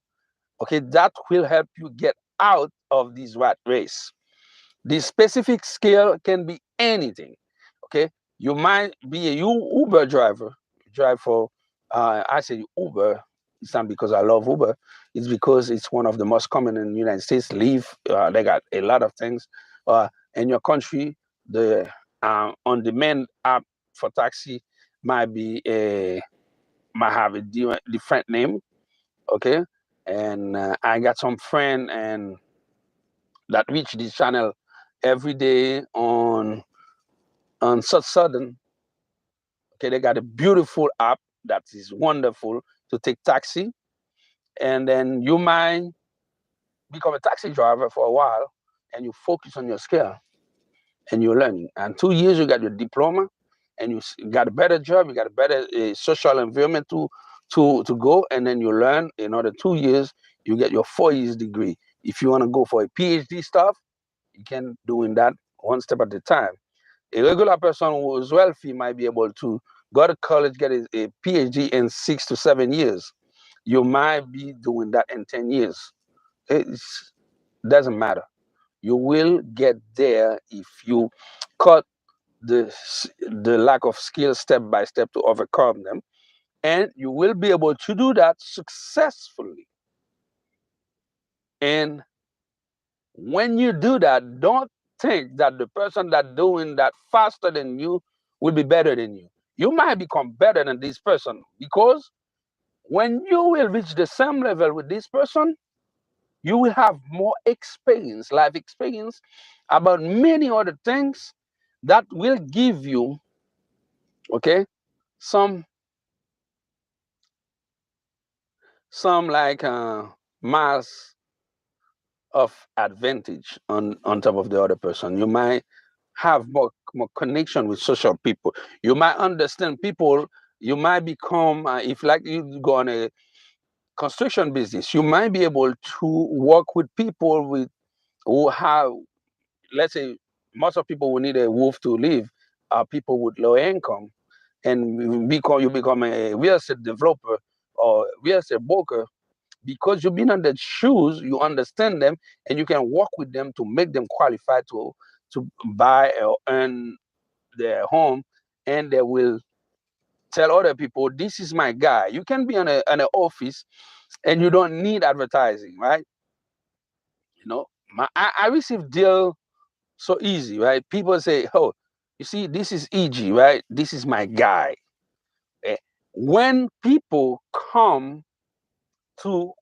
okay, that will help you get out of this rat race. This specific skill can be anything. Okay, you might be a Uber driver, drive for. I say Uber. It's not because I love Uber. It's because it's one of the most common in the United States. Leave. They got a lot of things. In your country, the on-demand app for taxi might be a might have a different name. Okay, and I got some friend and that reach this channel every day on such sudden. Okay, they got a beautiful app that is wonderful to take taxi, and then you might become a taxi driver for a while, and you focus on your skill and you're learning. And 2 years, you got your diploma, and you got a better job, you got a better social environment to go, and then you learn. In another 2 years, you get your 4 years degree. If you want to go for a PhD stuff, you can doing that one step at a time. A regular person who is wealthy might be able to go to college, get a PhD in 6 to 7 years. You might be doing that in 10 years. It doesn't matter. You will get there if you cut the lack of skill step by step to overcome them, and you will be able to do that successfully. And when you do that, don't think that the person that doing that faster than you will be better than you. You might become better than this person, because when you will reach the same level with this person, you will have more experience, life experience, about many other things that will give you, okay, some like miles of advantage on top of the other person. You might have more connection with social people. You might understand people. You might become, if like you go on a construction business, you might be able to work with people with who have, let's say, most of people who need a roof to live are people with low income, and you become a real estate developer or real estate broker, because you've been on their shoes, you understand them, and you can work with them to make them qualified to buy or earn their home, and they will tell other people, "This is my guy." You can be on an office, and you don't need advertising, right? You know, I receive deal so easy, right? People say, "Oh, you see, this is EG, right? This is my guy." Eh, When people come to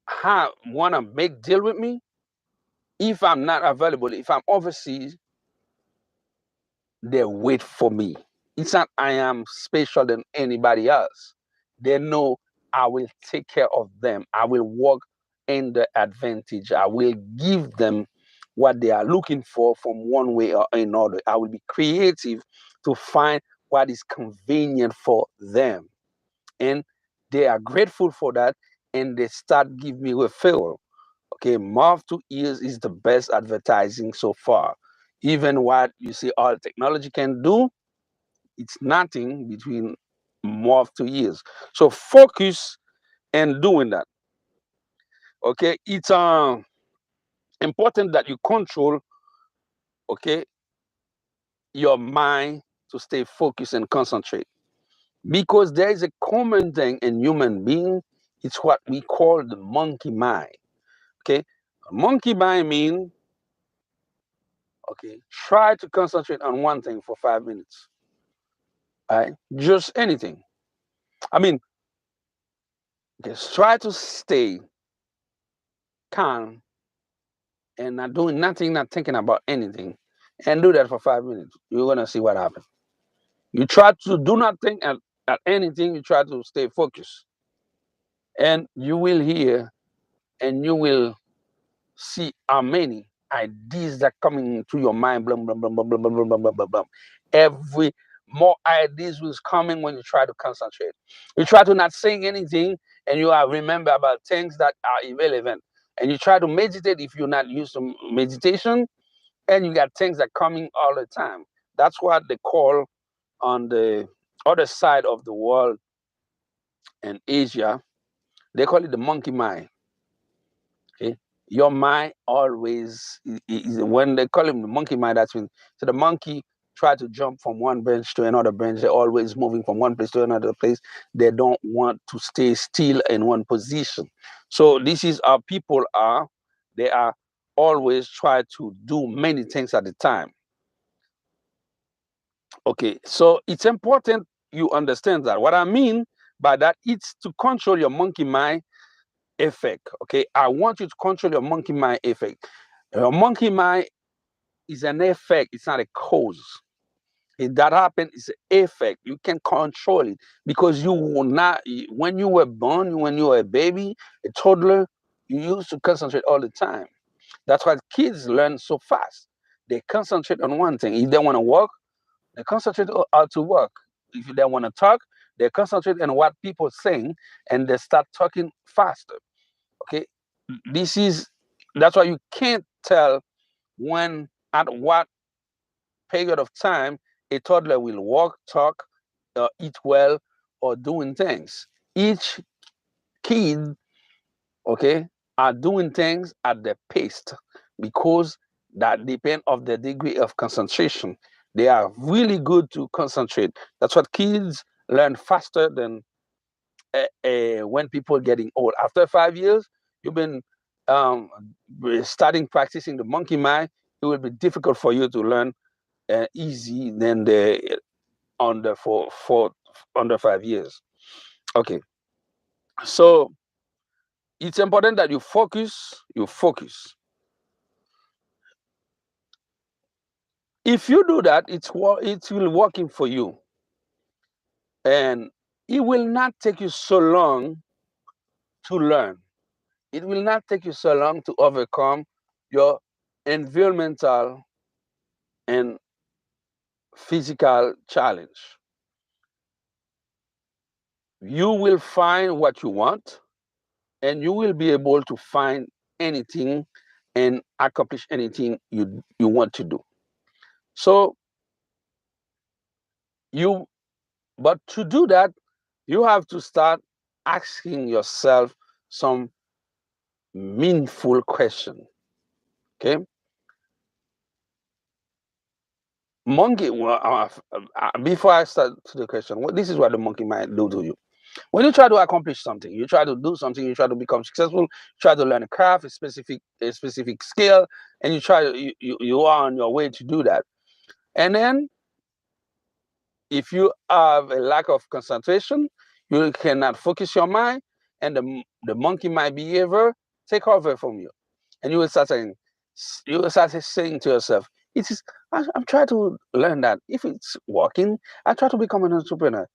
have want to make deal with me, if I'm not available, if I'm overseas, they wait for me. It's not I am special than anybody else. They know I will take care of them. I will work in the advantage. I will give them what they are looking for from one way or another. I will be creative to find what is convenient for them. And they are grateful for that, and they start giving me referral. Okay, mouth to ears is the best advertising so far. Even what you see all technology can do, it's nothing between mouth to ears. So focus and doing that. Okay, it's important that you control, okay, your mind to stay focused and concentrate, because there is a common thing in human being. It's what we call the monkey mind. Okay, monkey mind mean, okay, try to concentrate on one thing for 5 minutes. Right? Just anything. I mean, just try to stay calm and not doing nothing, not thinking about anything, and do that for 5 minutes. You're gonna see what happens. You try to do not think at anything. You try to stay focused, and you will hear, and you will see how many ideas that coming into your mind. Blah blah blah blah blah blah blah blah blah blah blah. Every more ideas was coming when you try to concentrate. You try to not saying anything, and you are remember about things that are irrelevant. And you try to meditate if you're not used to meditation, and you got things that coming all the time. That's what they call on the other side of the world in Asia. They call it the monkey mind. Okay, your mind always when they call him the monkey mind. That's when so the monkey try to jump from one bench to another bench. They're always moving from one place to another place. They don't want to stay still in one position. So this is how people are. They are always try to do many things at a time. Okay, so it's important you understand that. What I mean by that, it's to control your monkey mind effect. Okay, I want you to control your monkey mind effect. Your monkey mind is an effect, it's not a cause. If that happens, it's an effect. You can control it because you will not, when you were born, when you were a baby, a toddler, you used to concentrate all the time. That's why kids learn so fast. They concentrate on one thing. If they want to work, they concentrate on how to work. If they want to talk, they concentrate on what people saying, and they start talking faster. Okay, this is that's why you can't tell when at what period of time a toddler will walk, talk, eat well, or doing things. Each kid, okay, are doing things at their pace, because that depend of the degree of concentration. They are really good to concentrate. That's what kids learn faster than when people getting old. After 5 years, you've been um, starting practicing the monkey mind. It will be difficult for you to learn easy than the under for under 5 years. Okay, so it's important that you focus. You focus. If you do that, it will working for you, and it will not take you so long to learn. It will not take you so long to overcome your environmental and physical challenge. You will find what you want, and you will be able to find anything and accomplish anything you want to do. So you, but to do that, you have to start asking yourself some meaningful question. Okay, monkey. Before I start to the question, this is what the monkey might do to you. When you try to accomplish something, you try to do something, you try to become successful, try to learn a craft, a specific skill, and you are on your way to do that. And then if you have a lack of concentration, you cannot focus your mind, and the monkey mind behavior take over from you. And you will start saying to yourself, it is I'm trying to learn that. If it's working, I try to become an entrepreneur.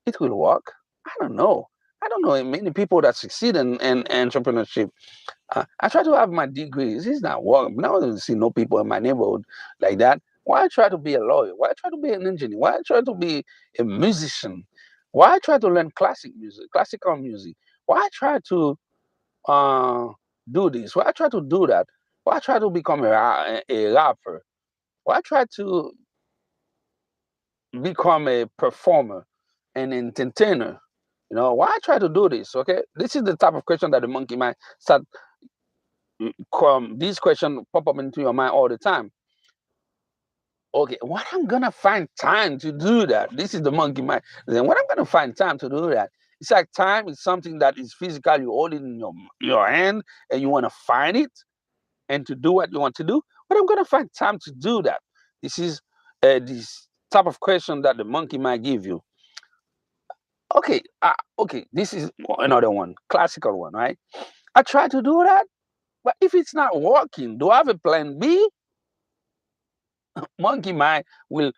It will work. I don't know. I don't know many people that succeed in entrepreneurship. I try to have my degrees. It's not working. Now I don't see no people in my neighborhood like that. Why I try to be a lawyer? Why I try to be an engineer? Why I try to be a musician? Why I try to learn classical music? Why I try to uh, do this? Why I try to do that? Why I try to become a rapper? Why I try to become a performer, an entertainer? Why I try to do this? Okay, this is the type of question that the monkey might start. These questions pop up into your mind all the time. Okay, what I'm gonna find time to do that? This is the monkey mind. Then what I'm gonna find time to do that? It's like time is something that is physical. You hold it in your hand, and you want to find it and to do what you want to do. But I'm gonna find time to do that. This is this type of question that the monkey might give you. Okay, this is another one, classical one, right? I try to do that, but if it's not working, do I have a plan B? Monkey mind will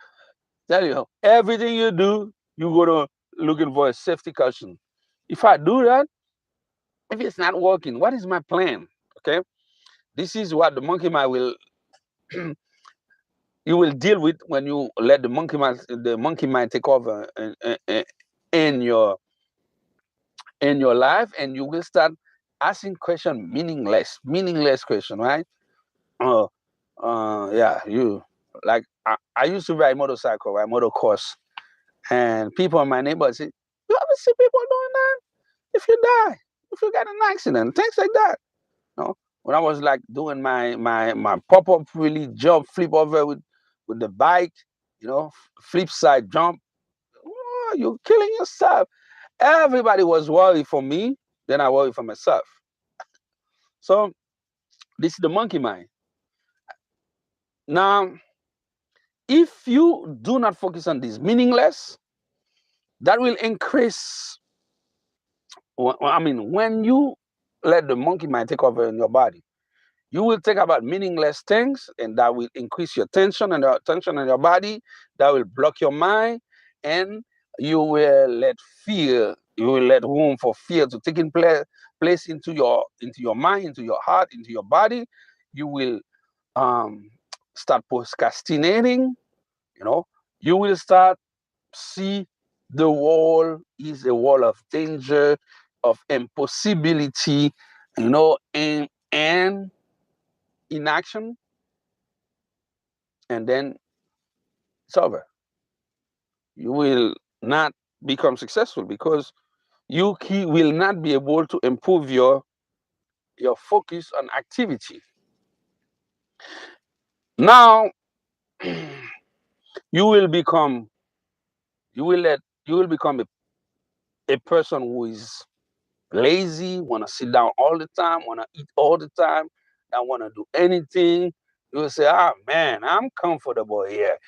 tell you everything you do, you go to looking for a safety caution. If I do that, if it's not working, what is my plan? Okay, this is what the monkey mind will you will deal with when you let the monkey mind take over in your in your life, and you will start asking question, meaningless question, right? Uh, yeah, you like I used to ride motorcycle, ride motocross, and people in my neighborhood say, "You ever see people doing that? If you die, if you get an accident, things like that." No, when I was like doing my pop up really jump, flip over with the bike, flip side jump, oh, you're killing yourself. Everybody was worried for me, then I worry for myself. So this is the monkey mind. Now, if you do not focus on this meaningless, that will increase. I mean, when you let the monkey mind take over in your body, you will think about meaningless things, and that will increase your tension and the tension in your body. That will block your mind, and you will let room for fear to take in place into your mind, into your heart, into your body. You will um, start procrastinating. You know, you will start see the wall is a wall of danger, of impossibility, and inaction, and then it's over. You will not become successful because will not be able to improve your focus on activity. Now, you will become you will become a person who is lazy, want to sit down all the time, want to eat all the time, don't want to do anything. You will say, ah, man, I'm comfortable here.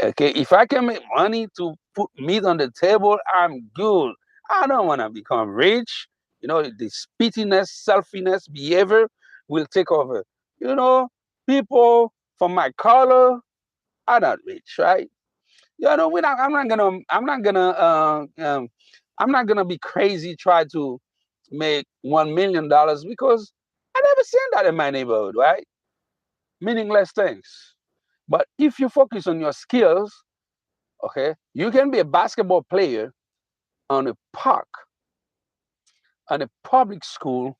Okay, if I can make money to put meat on the table, I'm good. I don't want to become rich. You know, the spittiness, selfishness behavior will take over. You know, people from my color are not rich, right? You know, I'm not gonna be crazy try to make $1 million because I never seen that in my neighborhood, right? Meaningless things. But if you focus on your skills, okay, you can be a basketball player on a park, on a public school,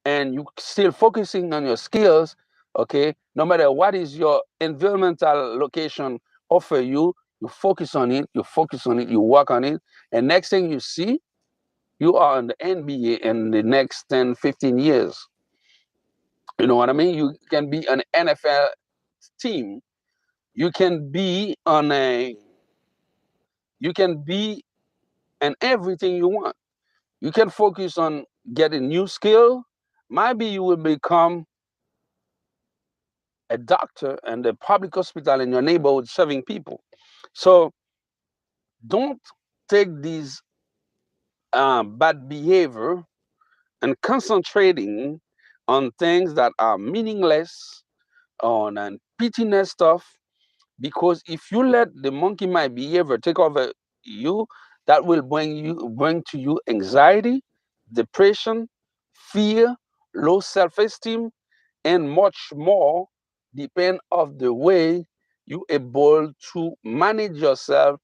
and you still focusing on your skills, okay, no matter what is your environmental location offer you, you focus on it, you work on it, and next thing you see, you are in the NBA in the next 10, 15 years. You know what I mean? You can be an NFL team. You can be on a, you can be in everything you want. You can focus on getting new skill. Maybe you will become a doctor and a public hospital in your neighborhood serving people. So don't take these bad behavior and concentrating on things that are meaningless, on and pettiness stuff, because if you let the monkey mind behavior take over you, that will bring to you anxiety, depression, fear, low self-esteem, and much more, depend of the way you able to manage yourself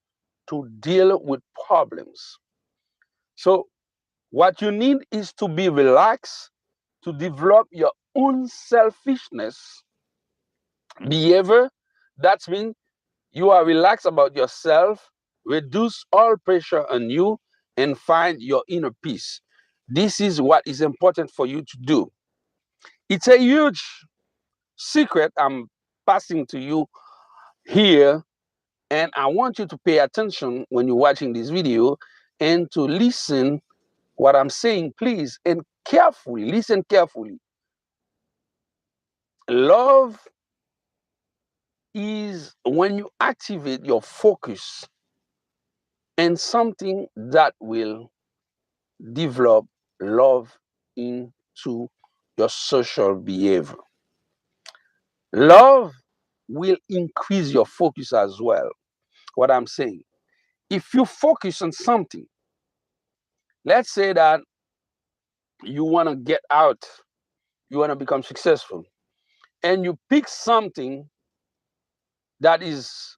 to deal with problems. So what you need is to be relaxed, to develop your own selfishness behavior. That means you are relaxed about yourself, reduce all pressure on you, and find your inner peace. This is what is important for you to do. It's a huge secret I'm passing to you here, and I want you to pay attention when you're watching this video and to listen what I'm saying, please, and carefully, listen carefully. Love is when you activate your focus and something that will develop love into your social behavior. Love will increase your focus as well. What I'm saying, if you focus on something, let's say that you want to get out, you want to become successful, and you pick something that is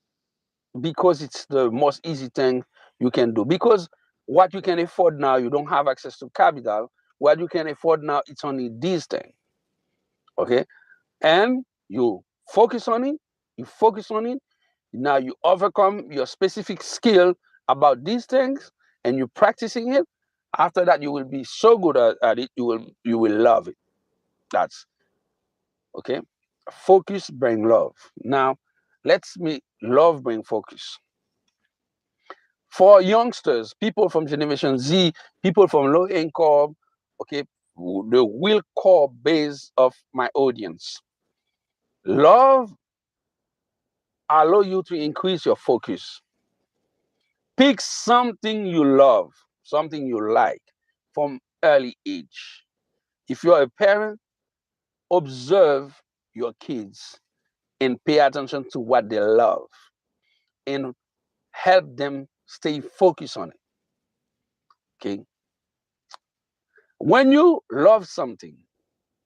because it's the most easy thing you can do. Because what you can afford now, you don't have access to capital. What you can afford now, it's only this thing. Okay. And you focus on it, you focus on it. Now you overcome your specific skill about these things and you're practicing it. After that, you will be so good at it, you will love it. That's okay. Focus bring love. Now, let's make love bring focus. For youngsters, people from Generation Z, people from low income, okay, the real core base of my audience. Love allow you to increase your focus. Pick something you love, something you like from early age. If you're a parent, observe your kids and pay attention to what they love and help them stay focused on it. Okay. When you love something,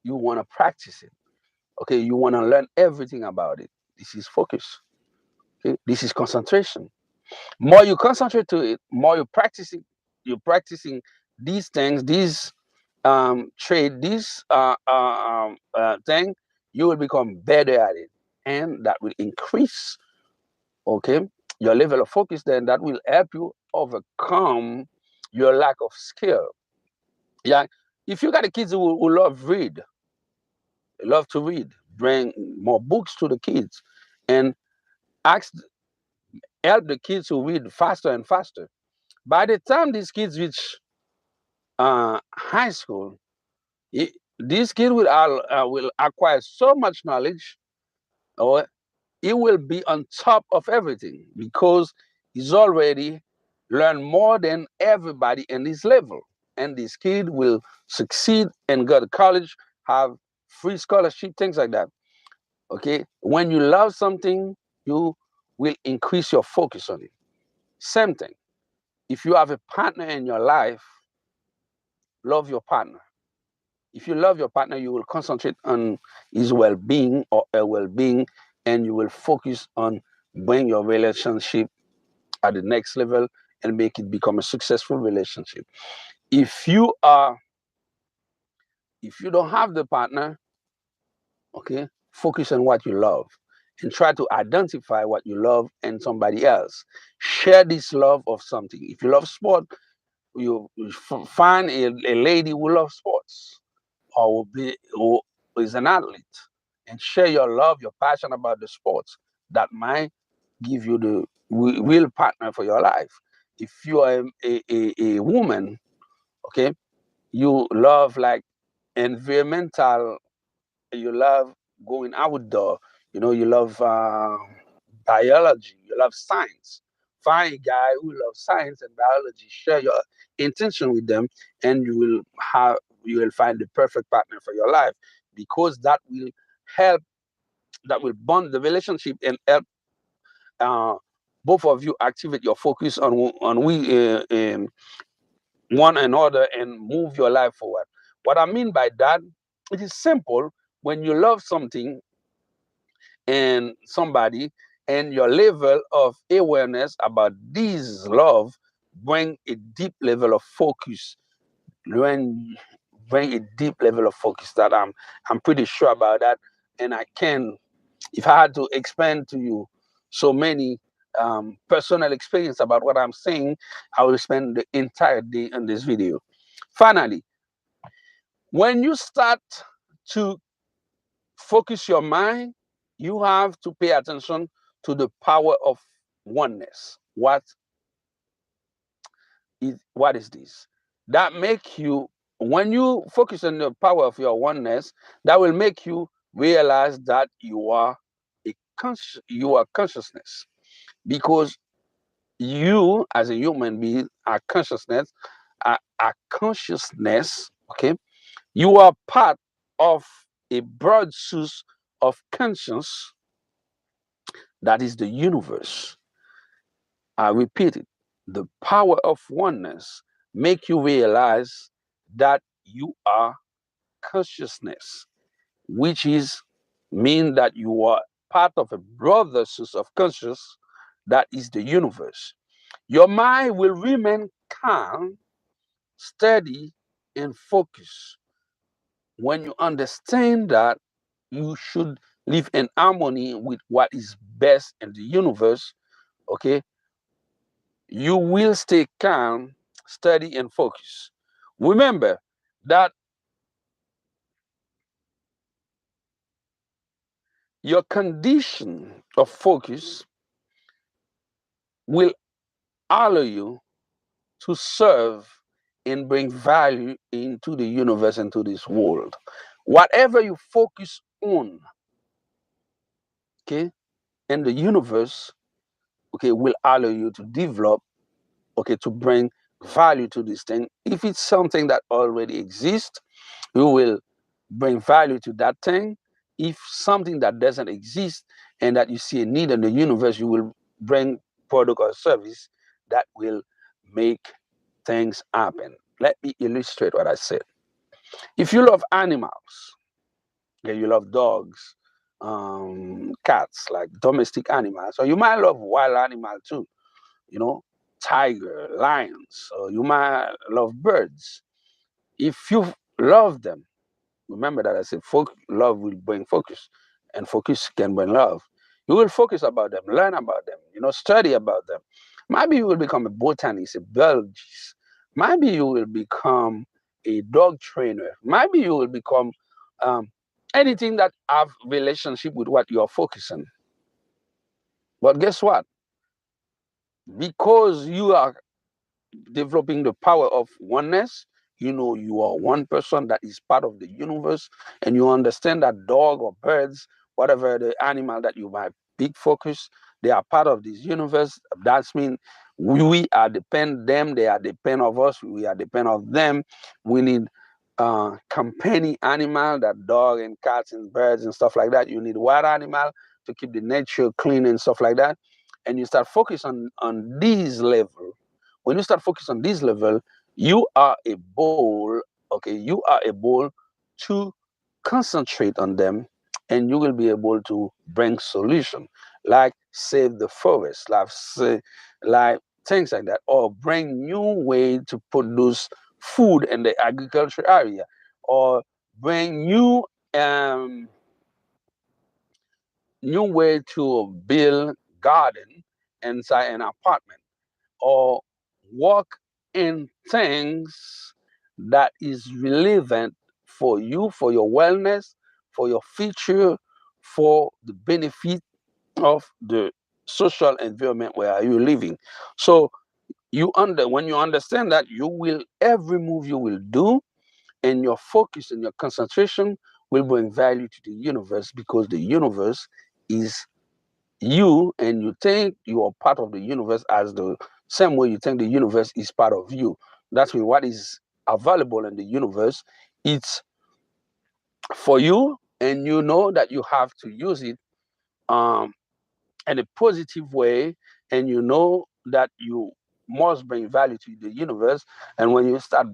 you want to practice it. Okay. You want to learn everything about it. This is focus. Okay. This is concentration. More you concentrate to it, more you're practicing these things, these trade, this thing, you will become better at it. And that will increase, okay, your level of focus, then that will help you overcome your lack of skill. Yeah. If you got a kids who love to read, bring more books to the kids and ask help the kids to read faster and faster. By the time these kids reach high school, this kid will acquire so much knowledge, or he will be on top of everything because he's already learned more than everybody in his level. And this kid will succeed and go to college, have free scholarship, things like that. Okay. When you love something, you will increase your focus on it. Same thing. If you have a partner in your life, love your partner. If you love your partner, you will concentrate on his well-being or her well-being, and you will focus on bring your relationship at the next level and make it become a successful relationship. If you are, if you don't have the partner, okay, focus on what you love and try to identify what you love in somebody else. Share this love of something. If you love sport, you find a lady who loves sports or who is an athlete, and share your love, your passion about the sports. That might give you the real partner for your life. If you are a woman, okay, you love like environmental, you love going outdoor, you love biology, you love science. Find a guy who loves science and biology, share your intention with them, and you will find the perfect partner for your life, because help that will bond the relationship and help uh, both of you activate your focus on one another and move your life forward. What I mean by that, it is simple. When you love something and somebody, and your level of awareness about this love bring a deep level of focus. When bring a deep level of focus, that I'm pretty sure about that. And I can, if I had to explain to you so many personal experience about what I'm saying, I will spend the entire day on this video. Finally, when you start to focus your mind, you have to pay attention to the power of oneness. What is this? That make you, when you focus on the power of your oneness, that will make you realize that you are consciousness, because you as a human being are consciousness, okay? You are part of a broad source of conscience, that is the universe. I repeat it. The power of oneness make you realize that you are consciousness, which is mean that you are part of a broader source of consciousness, that is the universe. Your mind will remain calm, steady, and focused when you understand that you should live in harmony with what is best in the universe. Okay, you will stay calm, steady, and focused. Remember that your condition of focus will allow you to serve and bring value into the universe and to this world. Whatever you focus on, okay, in the universe, okay, will allow you to develop, okay, to bring value to this thing. If it's something that already exists, you will bring value to that thing. If something that doesn't exist and that you see a need in the universe, you will bring product or service that will make things happen. Let me illustrate what I said. If you love animals, okay, you love dogs, cats, like domestic animals, or you might love wild animals too, you know, tiger, lions, or you might love birds. If you love them, remember that I said love will bring focus, and focus can bring love. You will focus about them, learn about them, study about them. Maybe you will become a botanist, a biologist. Maybe you will become a dog trainer. Maybe you will become um, anything that have relationship with what you are focusing. But guess what? because you are developing the power of oneness. You know, you are one person that is part of the universe, and you understand that dog or birds, whatever the animal that you might big focus, they are part of this universe. That's mean we are depend them, they are depend of us, we are depend of them. We need companion animal, that dog and cats and birds and stuff like that. You need wild animal to keep the nature clean and stuff like that. And you start focus on these level. When you start focus on this level, you are able, okay, you are able to concentrate on them, and you will be able to bring solution, like save the forest, like things like that, or bring new way to produce food in the agriculture area, or bring um new way to build garden inside an apartment, or work in things that is relevant for you, for your wellness, for your future, for the benefit of the social environment where you're living. So when you understand that, you will every move you will do, and your focus and your concentration will bring value to the universe, because the universe is you, and you think you are part of the universe as the same way you think the universe is part of you. That's mean what is available in the universe, it's for you, and you know that you have to use it um, in a positive way, and you know that you must bring value to the universe. And when you start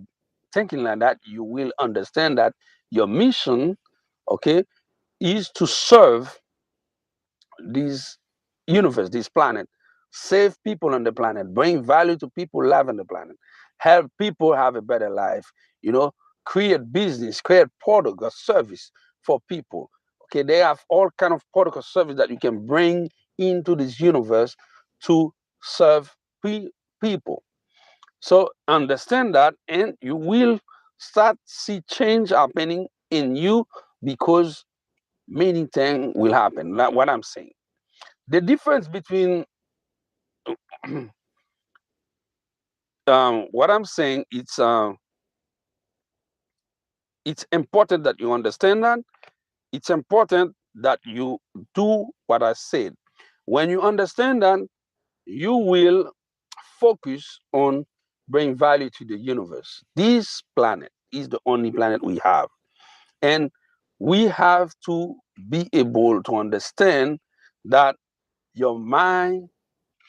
thinking like that, you will understand that your mission, okay, is to serve this universe, this planet, save people on the planet, bring value to people live on the planet, help people have a better life, you know, create business, create product or service for people. Okay, they have all kind of product or service that you can bring into this universe to serve people. So understand that, and you will start see change happening in you, because many things will happen. Like what I'm saying, the difference between what I'm saying, it's important that you understand that. It's important that you do what I said. When you understand that, you will focus on bring value to the universe. This planet is the only planet we have, and we have to be able to understand that your mind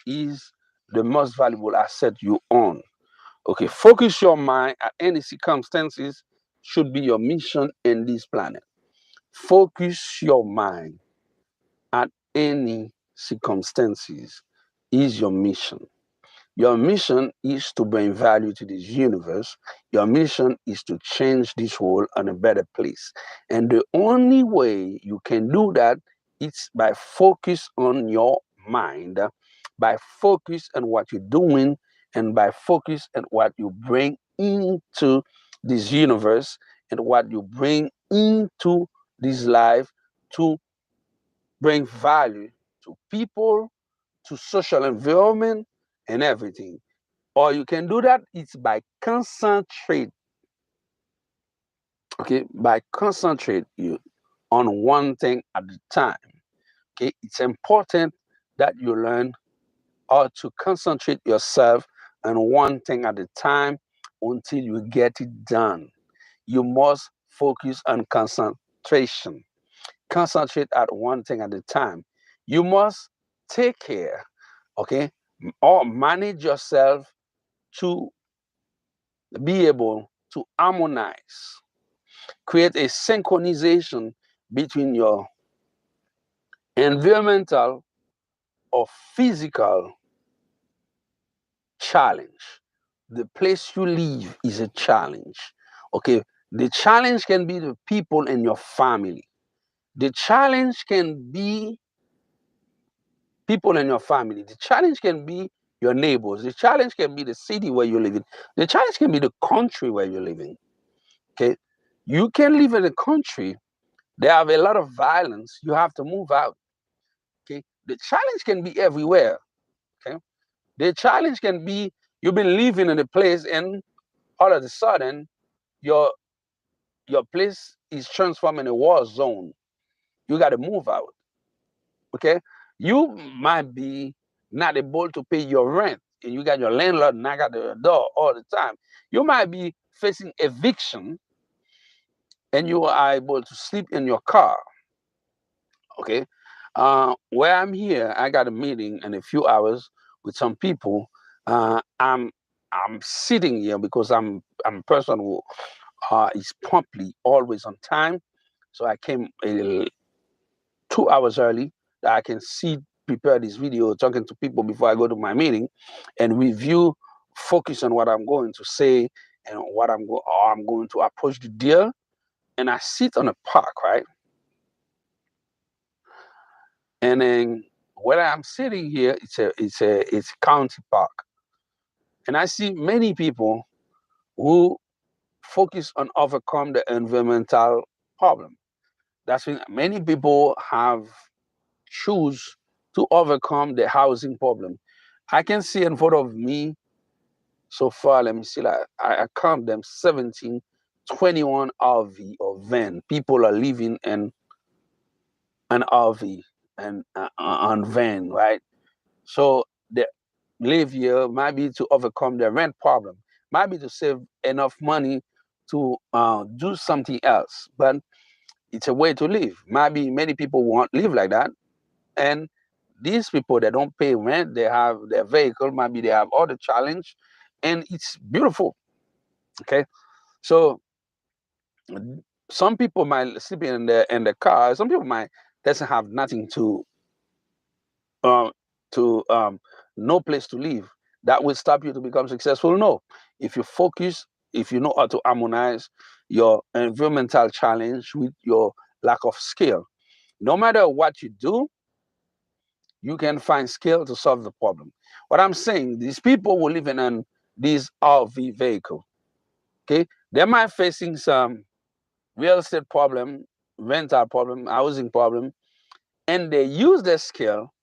is the most valuable asset you own. Okay, focus your mind at any circumstances should be your mission in this planet. Focus your mind at any circumstances is your mission. Your mission is to bring value to this universe. Your mission is to change this world in a better place. And the only way you can do that is by focus on your mind, by focus on what you're doing, and by focus on what you bring into this universe, and what you bring into this life to bring value to people, to social environment, and everything. Or you can do that, it's by concentrate, okay, by concentrate you on one thing at a time. Okay, it's important that you learn how to concentrate yourself on one thing at a time until you get it done. You must focus on concentration. Concentrate at one thing at a time. You must take care, okay, or manage yourself to be able to harmonize, create a synchronization between your environmental or physical challenge. The place you live is a challenge. Okay, the challenge can be the people in your family. The challenge can be people in your family. The challenge can be your neighbors. The challenge can be the city where you live in. The challenge can be the country where you're living. Okay, you can live in a country, they have a lot of violence. You have to move out. Okay, the challenge can be everywhere. Okay, The challenge can be you've been living in a place and all of a sudden your your place is transformed in a war zone. You got to move out. Okay, you might be not able to pay your rent, and you got your landlord knock at the door all the time. You might be facing eviction, and you are able to sleep in your car. Okay, where I'm here, I got a meeting in a few hours with some people. I'm sitting here because I'm a person who is promptly always on time. So I came 2 hours early that I can see prepare this video talking to people before I go to my meeting and review, focus on what I'm going to say and what I'm going to approach the deal. And I sit on a park, right? And then where I'm sitting here, it's a county park. And I see many people who focus on overcome the environmental problem. That's when many people have choose to overcome the housing problem. I can see in front of me so far, let me see, like, I count them 17, 21 RV or van. People are living in an RV and on van, right? So they live here might be to overcome the rent problem, might be to save enough money to do something else. But it's a way to live. Maybe many people won't live like that. And these people that don't pay rent, they have their vehicle, maybe they have other challenge, and it's beautiful. Okay, so some people might sleep in the car. Some people might doesn't have nothing um to no place to live. That will stop you to become successful. No, if you focus, if you know how to harmonize your environmental challenge with your lack of skill, no matter what you do, you can find skill to solve the problem. What I'm saying, these people who live in these RV vehicle, okay, they might facing some real estate problem, rental problem, housing problem, and they use their skill,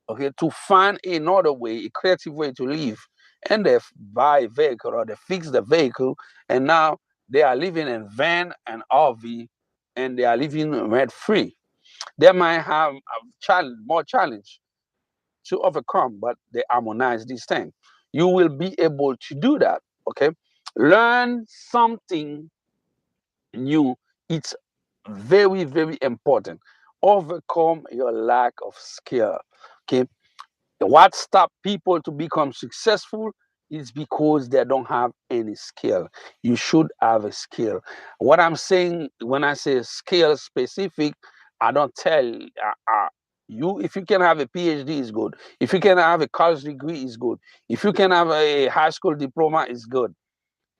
okay, to find another way, a creative way to live, and they buy a vehicle or they fix the vehicle, and now they are living in van and RV, and they are living rent free. They might have a challenge, more challenge to overcome, but they harmonize these things. You will be able to do that. Okay, learn something new. It's very, very important. Overcome your lack of skill. Okay, what stop people to become successful is because they don't have any skill. You should have a skill. What I'm saying when I say skill specific, I don't tell you if you can have a PhD is good. If you can have a college degree is good. If you can have a high school diploma is good.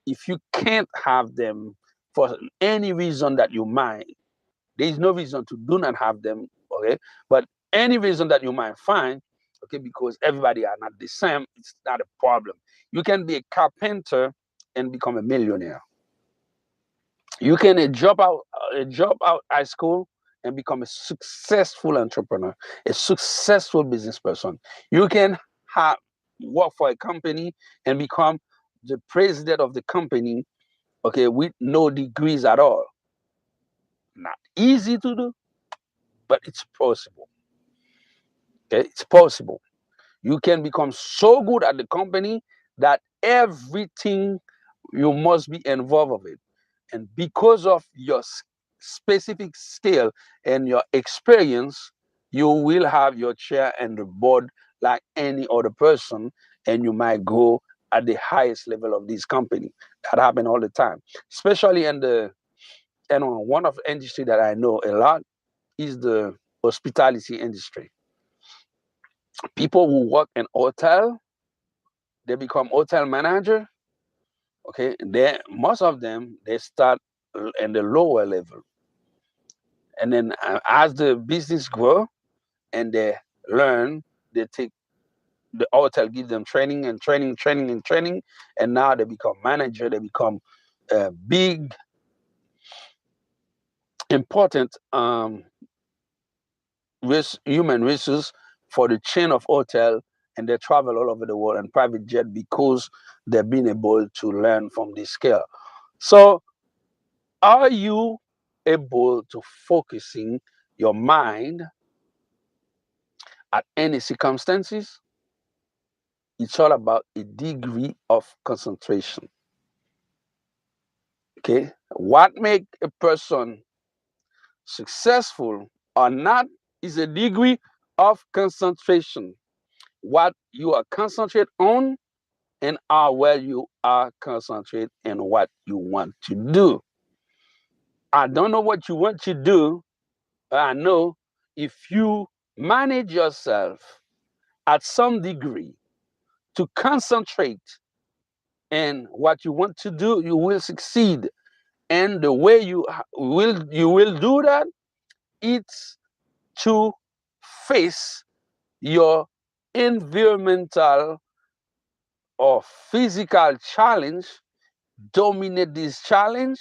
If you can't have them for any reason that you might, there is no reason to do not have them, okay? But any reason that you might find, okay, because everybody are not the same, it's not a problem. You can be a carpenter and become a millionaire. You can drop out high school and become a successful entrepreneur, a successful business person. You can have work for a company and become the president of the company, okay, with no degrees at all. Not easy to do, but it's possible. Okay, it's possible. You can become so good at the company that everything you must be involved of it. And because of your specific skill and your experience, you will have your chair and the board like any other person, and you might go at the highest level of this company. That happen all the time, especially in the one of the industry that I know a lot is the hospitality industry. People who work in hotel, they become hotel manager. Okay, they most of them they start in the lower level, and then as the business grow and they learn, they take the hotel give them training and training, training and training, and now they become manager. They become big, important human resource for the chain of hotel and they travel all over the world in private jet because they've been able to learn from this skill. So are you able to focusing your mind at any circumstances? It's all about a degree of concentration. Okay, what make a person successful or not is a degree of concentration. What you are concentrate on and how well you are concentrate in what you want to do. I don't know what you want to do, but I know if you manage yourself at some degree to concentrate in what you want to do, you will succeed. And the way you will do that, it's to face your environmental or physical challenge, dominate this challenge,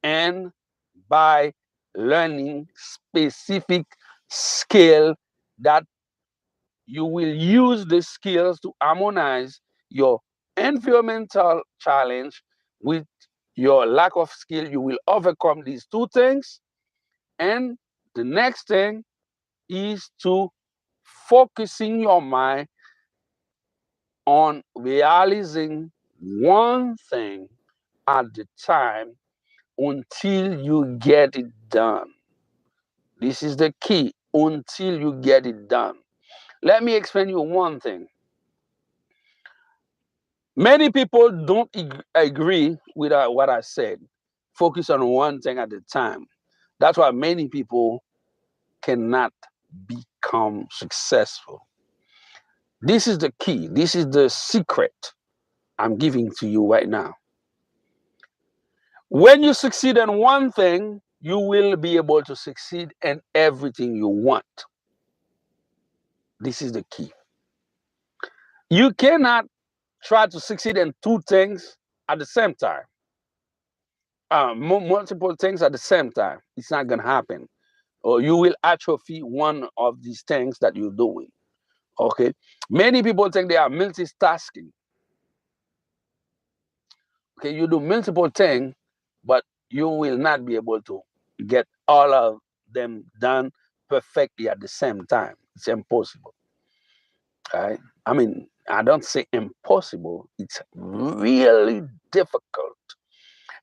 and by learning specific skill that you will use the skills to harmonize your environmental challenge with your lack of skill. You will overcome these two things. And the next thing is to focusing your mind on realizing one thing at the time until you get it done. This is the key, until you get it done. Let me explain you one thing. Many people don't agree with what I said. Focus on one thing at a time. That's why many people cannot become successful. This is the key. This is the secret I'm giving to you right now. When you succeed in one thing, you will be able to succeed in everything you want. This is the key. You cannot try to succeed in two things at the same time. Multiple things at the same time. It's not going to happen. Or you will atrophy one of these things that you're doing. Okay. Many people think they are multitasking. Okay. You do multiple things, but you will not be able to get all of them done perfectly at the same time. It's impossible. Right? I mean, I don't say impossible. It's really difficult.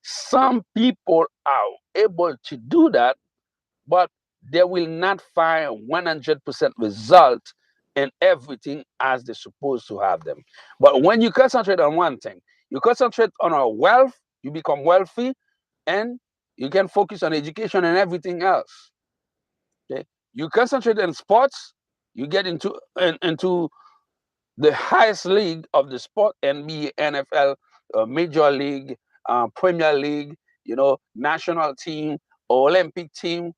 Some people are able to do that, but they will not find 100% result in everything as they're supposed to have them. But when you concentrate on one thing, you concentrate on our wealth, you become wealthy, and you can focus on education and everything else. Okay? You concentrate on sports, you get into the highest league of the sport, NBA, NFL, Major League, Premier League, national team, Olympic team.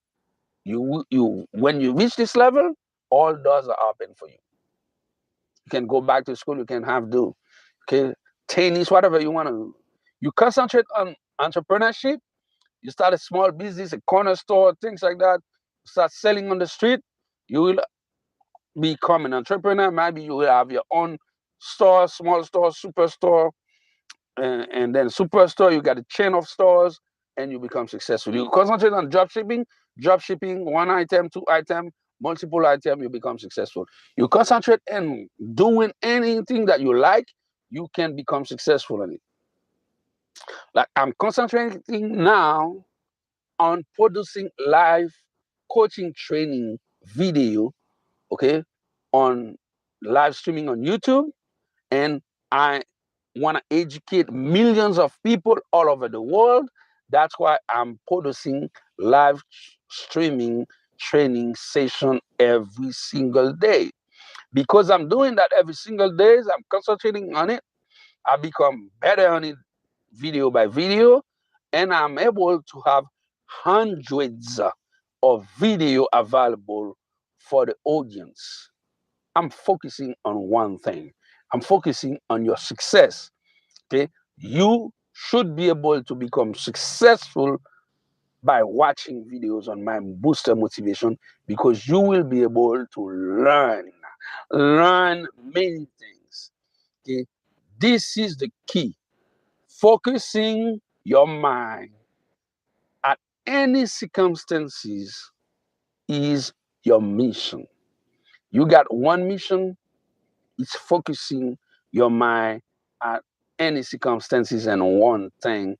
You when you reach this level, all doors are open for you. You can go back to school. You can okay, tennis, whatever you want to. You concentrate on entrepreneurship. You start a small business, a corner store, things like that. Start selling on the street. You will become an entrepreneur. Maybe you will have your own store, small store, superstore, and then superstore. You got a chain of stores, and you become successful. You concentrate on drop shipping, one item, two item, multiple item. You become successful. You concentrate on doing anything that you like. You can become successful in it. Like I'm concentrating now on producing live coaching training video, okay, on live streaming on YouTube, and I want to educate millions of people all over the world. That's why I'm producing live streaming training session every single day. Because I'm doing that every single day, I'm concentrating on it. I become better on it video by video, and I'm able to have hundreds of video available for the audience. I'm focusing on one thing. I'm focusing on your success. Okay, you should be able to become successful by watching videos on my booster motivation, because you will be able to learn. learn many things. Okay, this is the key. Focusing your mind at any circumstances is your mission. You got one mission, it's focusing your mind at any circumstances and one thing,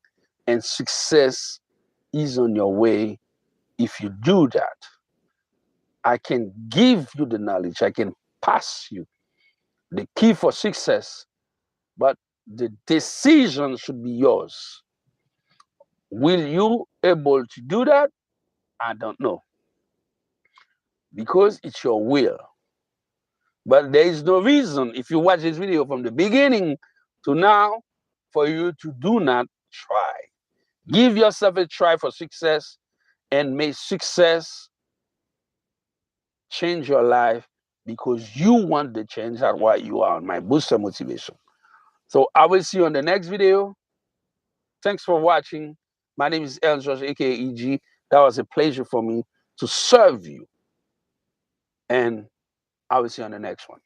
and success is on your way. If you do that, I can give you the knowledge, I can pass you the key for success, but the decision should be yours. Will you able to do that? I don't know, because it's your will. But there is no reason, if you watch this video from the beginning to now, for you to do not try. Give yourself a try for success, and may success change your life, because you want the change. That's why you are on my booster motivation. So I will see you on the next video. Thanks for watching. My name is ernstgeorges, aka EG. That was a pleasure for me to serve you. And I will see you on the next one.